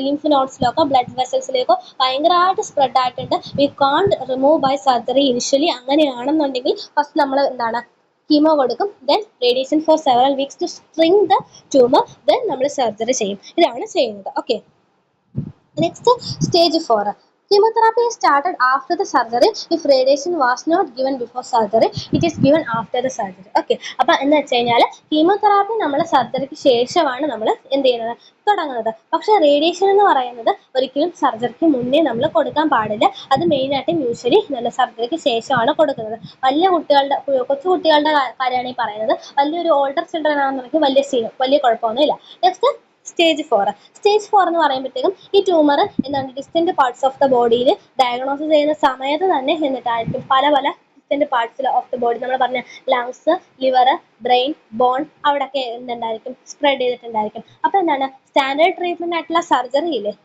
ലിംഫ് നോഡ്സിലേക്കോ ബ്ലഡ് വെസൽസിലേക്കോ ഭയങ്കരമായിട്ട് സ്പ്രെഡ് ആയിട്ടുണ്ട്, we can't remove by surgery initially, അങ്ങനെയാണെന്നുണ്ടെങ്കിൽ ഫസ്റ്റ് നമ്മൾ എന്താണ് കീമോ കൊടുക്കും, then radiation for several weeks to shrink the tumour, then നമ്മൾ സർജറി ചെയ്യും. ഇതാണ് ചെയ്യുന്നത്. Okay, next stage 4. Chemotherapy is started after the surgery. If radiation was not given before surgery, it is given after the surgery. Okay, അപ്പോൾ എന്ന് വെച്ച് കഴിഞ്ഞാൽ chemotherapy നമ്മൾ സർജറിക്ക് ശേഷമാണ് നമ്മൾ എന്ത് ചെയ്യുന്നത്, തുടങ്ങുന്നത്. പക്ഷേ റേഡിയേഷൻ എന്ന് പറയുന്നത് ഒരിക്കലും സർജറിക്ക് മുന്നേ നമ്മൾ കൊടുക്കാൻ പാടില്ല. അത് മെയിനായിട്ടും യൂഷ്വലി നല്ല സർജറിക്ക് ശേഷമാണ് കൊടുക്കുന്നത്. വലിയ കുട്ടികളുടെ, കൊച്ചു കുട്ടികളുടെ കാര്യമാണ് ഈ പറയുന്നത്. വലിയൊരു ഓൾഡർ ചിൽഡ്രൻ ആണെന്നുണ്ടെങ്കിൽ വലിയ കുഴപ്പമൊന്നുമില്ല. Next stage 4. സ്റ്റേജ് 4 എന്ന് പറയുമ്പോഴത്തേക്കും ഈ ട്യൂമർ എന്താണ് ഡിസ്റ്റന്റ് പാർട്സ് ഓഫ് ദ ബോഡിയിൽ ഡയഗ്നോസ് ചെയ്യുന്ന സമയത്ത് തന്നെ എന്നിട്ടായിരിക്കും പല ഡിസ്റ്റന്റ് പാർട്സിൽ ഓഫ് ദ ബോഡി, നമ്മൾ പറഞ്ഞ ലങ്സ്, ലിവർ, ബ്രെയിൻ, ബോൺ, അവിടെയൊക്കെ എന്തുണ്ടായിരിക്കും, സ്പ്രെഡ് ചെയ്തിട്ടുണ്ടായിരിക്കും. അപ്പോൾ എന്താണ് സ്റ്റാൻഡേർഡ് ട്രീറ്റ്മെന്റ് ആയിട്ടുള്ള സർജറി ഇല്ലേ,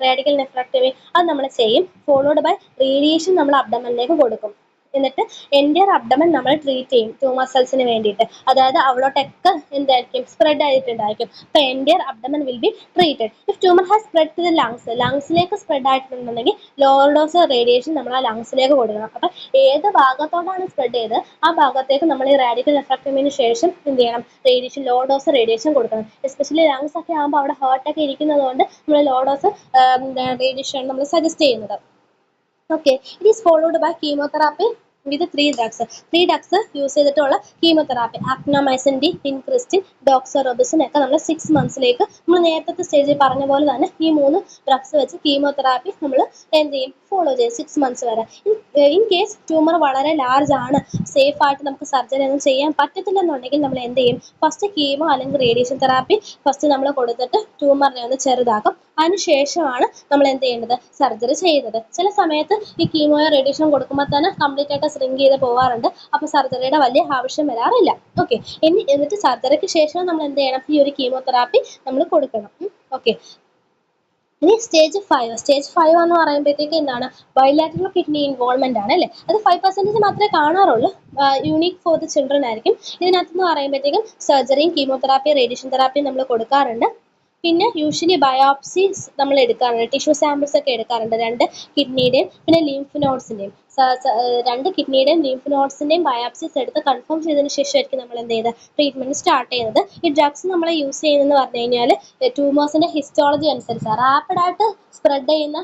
റേഡിക്കൽ നെഫ്രോക്ടമി, അത് നമ്മൾ ചെയ്യും. ഫോളോഡ് ബൈ റേഡിയേഷൻ നമ്മൾ അബ്ഡമനിലേക്ക് കൊടുക്കും. എന്നിട്ട് എൻറ്റയർ അബ്ഡമൻ നമ്മൾ ട്രീറ്റ് ചെയ്യും ട്യൂമർ സെൽസിന് വേണ്ടിയിട്ട്. അതായത് അവിടോട്ടൊക്കെ എന്തായിരിക്കും, സ്പ്രെഡ് ആയിട്ടുണ്ടായിരിക്കും. അപ്പോൾ entire abdomen will be treated. If tumour has spread to the ലങ്സിലേക്ക് സ്പ്രെഡ് ആയിട്ടുണ്ടെന്നുണ്ടെങ്കിൽ ലോവർ ഡോസ് റേഡിയേഷൻ നമ്മൾ ആ ലങ്സിലേക്ക് കൊടുക്കണം. അപ്പം ഏത് ഭാഗത്തോടാണ് സ്പ്രെഡ് ചെയ്ത് ആ ഭാഗത്തേക്ക് നമ്മൾ ഈ റാഡിക്കൽ നെഫ്രോക്ടമിന് ശേഷം എന്ത് ചെയ്യണം, ലോ ഡോസ് റേഡിയേഷൻ കൊടുക്കണം. എസ്പെഷ്യലി ലങ്സ് ഒക്കെ ആകുമ്പോൾ അവിടെ ഹേർട്ടൊക്കെ ഇരിക്കുന്നത് കൊണ്ട് നമ്മൾ ലോ ഡോസ് റേഡിയേഷൻ നമ്മൾ സജസ്റ്റ് ചെയ്യുന്നത്. Okay, it is followed by chemotherapy with 3 drugs. 3 drugs use ചെയ്തിട്ടുള്ള കീമോതെറാപ്പി, ആക്ടിനോമൈസിൻ ഡി, വിൻക്രിസ്റ്റിൻ, ഡോക്സോറോബിസിൻ ഒക്കെ നമ്മൾ 6 മന്ത്സിലേക്ക് നമ്മൾ നേരത്തെ സ്റ്റേജിൽ പറഞ്ഞ പോലെ തന്നെ ഈ 3 ഡ്രഗ്സ് വെച്ച് കീമോതെറാപ്പി നമ്മൾ എന്ത് ചെയ്യും, ഫോളോ ചെയ്യും 6 മന്ത്സ് വരെ. ഇൻ കേസ് ട്യൂമർ വളരെ ലാർജ് ആണ്, സേഫ് ആയിട്ട് നമുക്ക് സർജറി ഒന്നും ചെയ്യാൻ പറ്റത്തില്ലെന്നുണ്ടെങ്കിൽ നമ്മൾ എന്ത് ചെയ്യും, ഫസ്റ്റ് കീമോ അല്ലെങ്കിൽ റേഡിയേഷൻ തെറാപ്പി ഫസ്റ്റ് നമ്മൾ കൊടുത്തിട്ട് ട്യൂമറിനെ ഒന്ന് ചെറുതാക്കും. അതിനുശേഷമാണ് നമ്മൾ എന്ത് ചെയ്യുന്നത്, സർജറി ചെയ്യുന്നത്. ചില സമയത്ത് ഈ കീമോയോ റേഡിയേഷൻ കൊടുക്കുമ്പോൾ തന്നെ കംപ്ലീറ്റ് ആയിട്ട് സ്രിങ്ക് ചെയ്ത് പോകാറുണ്ട്. അപ്പോൾ സർജറിയുടെ വലിയ ആവശ്യം വരാറില്ല. ഓക്കെ, എന്നിട്ട് സർജറിക്ക് ശേഷം നമ്മൾ എന്ത് ചെയ്യണം, ഈ ഒരു കീമോതെറാപ്പി നമ്മൾ കൊടുക്കണം. ഓക്കെ, ഇനി സ്റ്റേജ് 5. സ്റ്റേജ് 5 എന്ന് പറയുമ്പോഴത്തേക്ക് എന്താണ്, ബൈലാറ്ററൽ കിഡ്നി ഇൻവോൾവ്മെന്റ് ആണ് അല്ലേ. അത് 5% മാത്രമേ കാണാറുള്ളൂ. യൂണിക് ഫോർ ദ ചിൽഡ്രൻ ആയിരിക്കും. ഇതിനകത്തെന്ന് പറയുമ്പോഴത്തേക്കും സർജറിയും കീമോതെറാപ്പിയും റേഡിയേഷൻ തെറാപ്പിയും നമ്മൾ കൊടുക്കാറുണ്ട്. പിന്നെ യൂഷ്വലി ബയോപ്സീസ് നമ്മൾ എടുക്കാറുണ്ട്, ടിഷ്യൂ സാമ്പിൾസ് ഒക്കെ എടുക്കാറുണ്ട്, 2 കിഡ്നിയുടെയും പിന്നെ ലിംഫ് നോഡ്സിൻ്റെയും. 2 കിഡ്നിയുടെയും ലിംഫ് നോഡ്സിൻ്റെയും ബയോപ്സീസ് എടുത്ത് കൺഫേം ചെയ്തതിന് ശേഷമായിരിക്കും നമ്മൾ എന്ത് ചെയ്ത് ട്രീറ്റ്മെൻറ്റ് സ്റ്റാർട്ട് ചെയ്യുന്നത്. ഈ ഡ്രഗ്സ് നമ്മൾ യൂസ് ചെയ്യുന്നതെന്ന് പറഞ്ഞു കഴിഞ്ഞാൽ ട്യൂമേഴ്സിൻ്റെ ഹിസ്റ്റോളജി അനുസരിച്ച് റാപ്പിഡായിട്ട് സ്പ്രെഡ് ചെയ്യുന്ന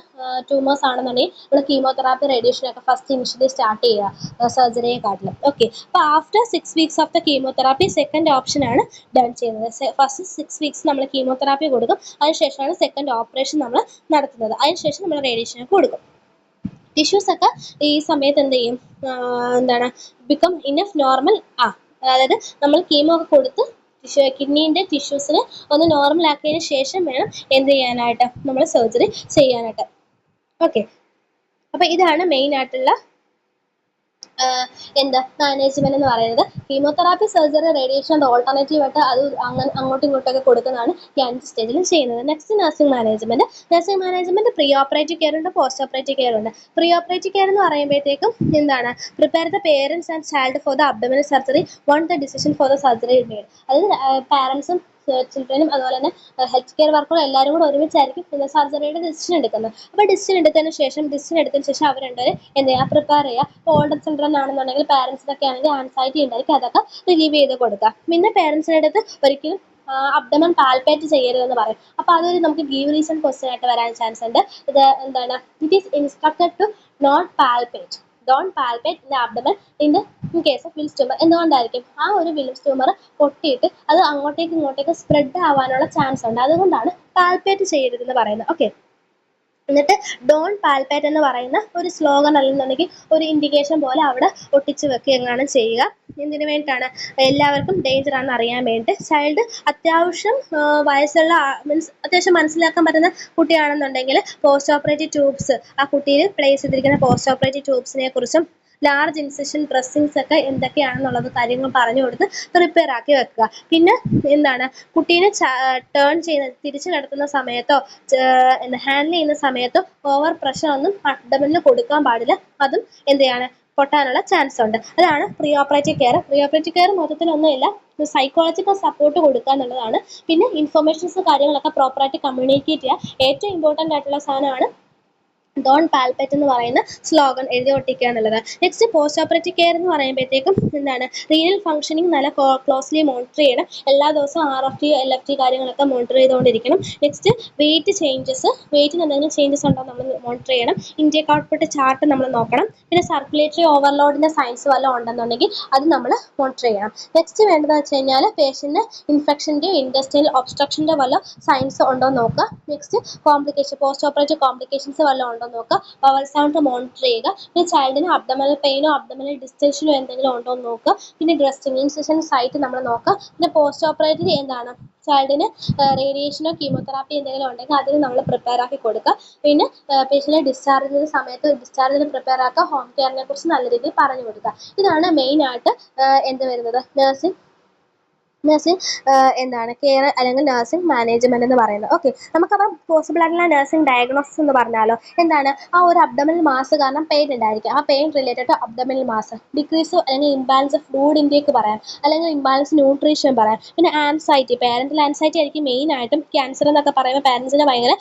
ട്യൂമേഴ്സ് ആണെന്നുണ്ടെങ്കിൽ നമ്മൾ കീമോതെറാപ്പി റേഡിയേഷനൊക്കെ ഫസ്റ്റ് ഇനിഷ്യലി സ്റ്റാർട്ട് ചെയ്യുക സർജറിയെക്കാട്ടിലും. ഓക്കെ, അപ്പോൾ after 6 weeks of the chemotherapy second ഓപ്ഷനാണ് ഡൺ ചെയ്യുന്നത്. ഫസ്റ്റ് 6 വീക്സ് നമ്മൾ കീമോതെറാപ്പി കൊടുക്കും, അതിനുശേഷമാണ് സെക്കൻഡ് ഓപ്പറേഷൻ നമ്മൾ നടത്തുന്നത്. അതിനുശേഷം നമ്മൾ റേഡിയേഷനൊക്കെ കൊടുക്കും. ടിഷ്യൂസ് ഒക്കെ ഈ സമയത്ത് എന്ത് ചെയ്യും, എന്താണ് ബിക്കം ഇനഫ് നോർമൽ. അതായത് നമ്മൾ കീമോ ഒക്കെ കൊടുത്ത് കിഡ്നീൻ്റെ ടിഷ്യൂസിനെ ഒന്ന് നോർമൽ ആക്കിയതിന് ശേഷം വേണം എന്ത് ചെയ്യാനായിട്ട്, നമ്മൾ സർജറി ചെയ്യാനായിട്ട്. ഓക്കെ, അപ്പോൾ ഇതാണ് മെയിൻ ആയിട്ടുള്ള എന്താ മാനേജ്മെന്റ് എന്ന് പറയുന്നത്. കീമോതെറാപ്പി, സർജറി, റേഡിയേഷൻ ഓൾട്ടർനേറ്റീവ് ആയിട്ട് അത് അങ്ങോട്ടും ഇങ്ങോട്ടൊക്കെ കൊടുക്കുന്നതാണ് ഈ 5 സ്റ്റേജിൽ ചെയ്യുന്നത്. Next nursing management. Nursing management pre operative care ഉണ്ട്, പോസ്റ്റ് ഓപ്പറേറ്റീവ് കെയർ ഉണ്ട്. പ്രീ ഓപ്പറേറ്റീവ് കെയർ എന്ന് പറയുമ്പോഴത്തേക്കും എന്താണ്, prepare the parents and child for the abdominal surgery one the decision for the surgery made. അതായത് പാരൻസും ചിൽഡ്രനും അതുപോലെ തന്നെ ഹെൽത്ത് കെയർ വർക്കറും എല്ലാവരും കൂടെ ഒരുമിച്ചായിരിക്കും സർജറിയുടെ ഡിസിഷൻ എടുക്കുന്നത്. അപ്പോൾ ഡിസിഷൻ എടുത്തതിന് ശേഷം അവർ രണ്ടുപേരും എന്ത് ചെയ്യുക, പ്രിപ്പയർ ചെയ്യുക. ഇപ്പോൾ ഓൾഡർ ചിൽഡ്രൻ ആണെന്നുണ്ടെങ്കിൽ പാരൻസിനൊക്കെ ആണെങ്കിൽ ആൻസൈറ്റി ഉണ്ടായിരിക്കും, അതൊക്കെ റിലീവ് ചെയ്ത് കൊടുക്കുക. പിന്നെ പാരൻസിൻ്റെ അടുത്ത് ഒരിക്കലും അബ്ഡമൻ പാൽപേറ്റ് ചെയ്യരുതെന്ന് പറയും. അപ്പോൾ അതൊരു നമുക്ക് ഗീവ് റീസൺ ക്വസ്റ്റ്യൻ ആയിട്ട് വരാൻ ചാൻസ് ഉണ്ട്. ഇത് എന്താണ്, it is instructed to not palpate, don't palpate in the abdomen in case of Wilms tumour. എന്തുകൊണ്ടായിരിക്കും, ആ ഒരു വിൽസ് ട്യൂമർ പൊട്ടിയിട്ട് അത് അങ്ങോട്ടേക്ക് ഇങ്ങോട്ടേക്ക് സ്പ്രെഡ് ആവാനുള്ള ചാൻസ് ഉണ്ട്. അതുകൊണ്ടാണ് പാൽപേറ്റ് ചെയ്യരുതെന്ന് പറയുന്നത്. ഓക്കെ, എന്നിട്ട് ഡോൺ പാൽപേറ്റ് എന്ന് പറയുന്ന ഒരു സ്ലോഗൻ അല്ലെന്നുണ്ടെങ്കിൽ ഒരു ഇൻഡിക്കേഷൻ പോലെ അവിടെ ഒട്ടിച്ച് വെക്കുകയാണ് ചെയ്യുക. എന്തിനു വേണ്ടിയിട്ടാണ്, എല്ലാവർക്കും ഡേഞ്ചർ ആണെന്ന് അറിയാൻ വേണ്ടിയിട്ട്. ചൈൽഡ് അത്യാവശ്യം വയസ്സുള്ള മീൻസ് അത്യാവശ്യം മനസ്സിലാക്കാൻ പറ്റുന്ന കുട്ടിയാണെന്നുണ്ടെങ്കിൽ പോസ്റ്റ് ഓപ്പറേറ്റീവ് ട്യൂബ്സ്, ആ കുട്ടിയിൽ പ്ലേസ് ചെയ്തിരിക്കുന്ന പോസ്റ്റ് ഓപ്പറേറ്റീവ് ട്യൂബ്സിനെ കുറിച്ചും ലാർജ് ഇൻസിഷൻ ഡ്രസ്സിങ്സ് ഒക്കെ എന്തൊക്കെയാണെന്നുള്ളത് കാര്യങ്ങൾ പറഞ്ഞു കൊടുത്ത് പ്രിപ്പയർ ആക്കി വെക്കുക. പിന്നെ എന്താണ്, കുട്ടീനെ തിരിച്ചു കിടത്തുന്ന സമയത്തോ ഹാൻഡിൽ ചെയ്യുന്ന സമയത്തോ ഓവർ പ്രഷർ ഒന്നും അബ്ഡമനിൽ കൊടുക്കാൻ പാടില്ല. അതും എന്ത് ചെയ്യാണ്, പൊട്ടാനുള്ള ചാൻസ് ഉണ്ട്. അതാണ് pre operative care. Pre operative care മൊത്തത്തിലൊന്നുമില്ല, സൈക്കോളജിക്കൽ സപ്പോർട്ട് കൊടുക്കുക എന്നുള്ളതാണ്. പിന്നെ ഇൻഫർമേഷൻസ് കാര്യങ്ങളൊക്കെ പ്രോപ്പറായിട്ട് കമ്മ്യൂണിക്കേറ്റ് ചെയ്യുക. ഏറ്റവും ഇമ്പോർട്ടൻ്റ് ആയിട്ടുള്ള സാധനമാണ് ഡോൺ പാൽപ്പറ്റ് എന്ന് പറയുന്ന സ്ലോഗൻ എഴുതി ഒട്ടിക്കുക എന്നുള്ളത്. നെക്സ്റ്റ് പോസ്റ്റ് ഓപ്പറേറ്റീവ് കെയർ എന്ന് പറയുമ്പോഴത്തേക്കും എന്താണ് റീനൽ ഫംഗ്ഷനിങ് നല്ല ക്ലോസ്ലി മോണിറ്റർ ചെയ്യണം. എല്ലാ ദിവസവും RFT LFT കാര്യങ്ങളൊക്കെ മോണിറ്റർ ചെയ്തുകൊണ്ടിരിക്കണം. നെക്സ്റ്റ് വെയിറ്റ് ചേഞ്ചസ്, വെയിറ്റിന് എന്തെങ്കിലും ചേഞ്ചസ് ഉണ്ടോ നമ്മൾ മോണിറ്റർ ചെയ്യണം. ഇൻടേക്ക് ഔട്ട്പുട്ട് ചാർട്ട് നമ്മൾ നോക്കണം. പിന്നെ സർക്കുലേറ്ററി ഓവർലോഡിൻ്റെ സയൻസ് വല്ലതും ഉണ്ടെന്നുണ്ടെങ്കിൽ അത് നമ്മൾ മോണിറ്റർ ചെയ്യണം. നെക്സ്റ്റ് വേണ്ടതെന്ന് വെച്ച് കഴിഞ്ഞാൽ പേഷ്യൻറ്റിന് ഇൻഫെക്ഷൻ്റെയോ ഇൻഡസ്ട്രിയൽ ഒബ്സ്ട്രക്ഷൻ്റെ വല്ല സയൻസ് ഉണ്ടോ എന്ന് നോക്കുക. Next complication, post operative complications വല്ലതും ഉണ്ടോ എന്ന് നോക്കുക. വവൽ സൗണ്ട് മോണിറ്റർ ചെയ്യുക. പിന്നെ ചൈൽഡിന് അബ്ഡമനൽ പെയിനോ അബ്ഡമനൽ ഡിസ്റ്റൻഷനോ എന്തെങ്കിലും ഉണ്ടോ എന്ന് നോക്കുക. പിന്നെ ഡ്രസ്സിങ് ഇൻസിഷൻ സൈറ്റ് നമ്മൾ നോക്കുക. പിന്നെ പോസ്റ്റ് ഓപ്പറേറ്റീവ് എന്താണ് ചൈൽഡിന് റേഡിയേഷനോ കീമോതെറാപ്പി എന്തെങ്കിലും ഉണ്ടെങ്കിൽ അതിന് നമ്മൾ പ്രിപ്പയർ ആക്കി കൊടുക്കുക. പിന്നെ പേഷ്യൻറ്റിനെ ഡിസ്ചാർജ് ചെയ്ത സമയത്ത് ഡിസ്ചാർജിന് പ്രിപ്പയർ ആക്കുക. ഹോം കെയറിനെ കുറിച്ച് നല്ല രീതിയിൽ പറഞ്ഞു കൊടുക്കുക. ഇതാണ് മെയിനായിട്ട് എന്ത് വരുന്നത് നഴ്സിംഗ് എന്താണ് കെയർ അല്ലെങ്കിൽ നഴ്സിംഗ് മാനേജ്മെന്റ് എന്ന് പറയുന്നത്. ഓക്കെ, നമുക്കപ്പം പോസിബിൾ ആയിട്ടുള്ള നഴ്സിംഗ് ഡയഗ്നോസിസ് എന്ന് പറഞ്ഞാലോ എന്താണ് ആ ഒരു അബ്ഡമിനൽ മാസ് കാരണം പെയിൻ ഉണ്ടായിരിക്കും. ആ pain related to abdominal mass decrease അല്ലെങ്കിൽ ഇംബാലൻസ് ഫ്ലൂയിഡ് ഇൻടേക്ക് പറയാം, അല്ലെങ്കിൽ ഇംബാലൻസ് ന്യൂട്രീഷൻ പറയാം. പിന്നെ ആൻസൈറ്റി, പാരന്റൽ ആൻസൈറ്റി ആയിരിക്കും മെയിൻ ആയിട്ടും. ക്യാൻസർ എന്നൊക്കെ പറയുമ്പോൾ പാരൻസിന് ഭയങ്കര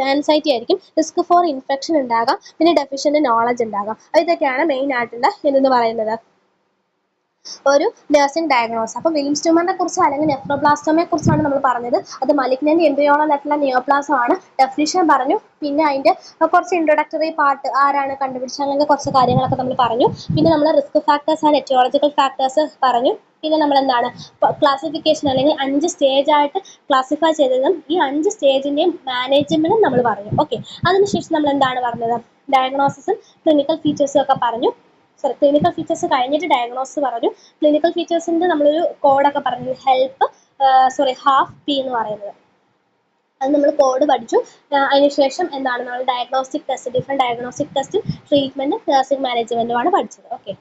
ആൻസൈറ്റി ആയിരിക്കും. റിസ്ക് ഫോർ ഇൻഫെക്ഷൻ ഉണ്ടാകാം. പിന്നെ ഡെഫിഷ്യന്റ് നോളജ് ഉണ്ടാകാം. ഇതൊക്കെയാണ് മെയിൻ ആയിട്ടുള്ള എന്തെന്ന് പറയുന്നത് ഒരു നഴ്സിംഗ് ഡയഗ്നോസ്. അപ്പോൾ വിലിംസ് ട്യൂമറിനെ കുറിച്ച് അല്ലെങ്കിൽ നെഫ്രോബ്ലാസ്റ്റോമയെ കുറിച്ചാണ് നമ്മൾ പറഞ്ഞത്. അത് മലിഗ്നന്റ് എംബ്രിയോണൽ ആയിട്ടുള്ള നിയോപ്ലാസം ആണ്. ഡെഫിനിഷൻ പറഞ്ഞു. പിന്നെ അതിൻ്റെ കുറച്ച് ഇൻട്രൊഡക്ടറി പാർട്ട്, ആരാണ് കണ്ടുപിടിച്ചത്, അങ്ങനത്തെ കുറച്ച് കാര്യങ്ങളൊക്കെ നമ്മൾ പറഞ്ഞു. പിന്നെ നമ്മൾ risk factors and etiological factors പറഞ്ഞു. പിന്നെ നമ്മൾ എന്താണ് ക്ലാസിഫിക്കേഷൻ അല്ലെങ്കിൽ 5 സ്റ്റേജായിട്ട് ക്ലാസിഫൈ ചെയ്തതും ഈ 5 സ്റ്റേജിൻ്റെയും മാനേജ്മെൻറ്റും നമ്മൾ പറഞ്ഞു. ഓക്കെ, അതിനുശേഷം നമ്മൾ എന്താണ് പറഞ്ഞത് ഡയഗ്നോസിസും ക്ലിനിക്കൽ ഫീച്ചേഴ്സും ഒക്കെ പറഞ്ഞു. ക്ലിനിക്കൽ ഫീച്ചേഴ്സ് കഴിഞ്ഞിട്ട് ഡയഗ്നോസിസ് പറഞ്ഞു. ക്ലിനിക്കൽ ഫീച്ചേഴ്സിൻ്റെ നമ്മളൊരു കോഡൊക്കെ പറഞ്ഞു, ഹാഫ് P എന്ന് പറയുന്നത്. അത് നമ്മൾ കോഡ് പഠിച്ചു. അതിനുശേഷം എന്താണ് നമ്മൾ diagnostic test, different diagnostic test, treatment, nursing മാനേജ്മെൻറ്റുമാണ് പഠിച്ചത്. ഓക്കെ.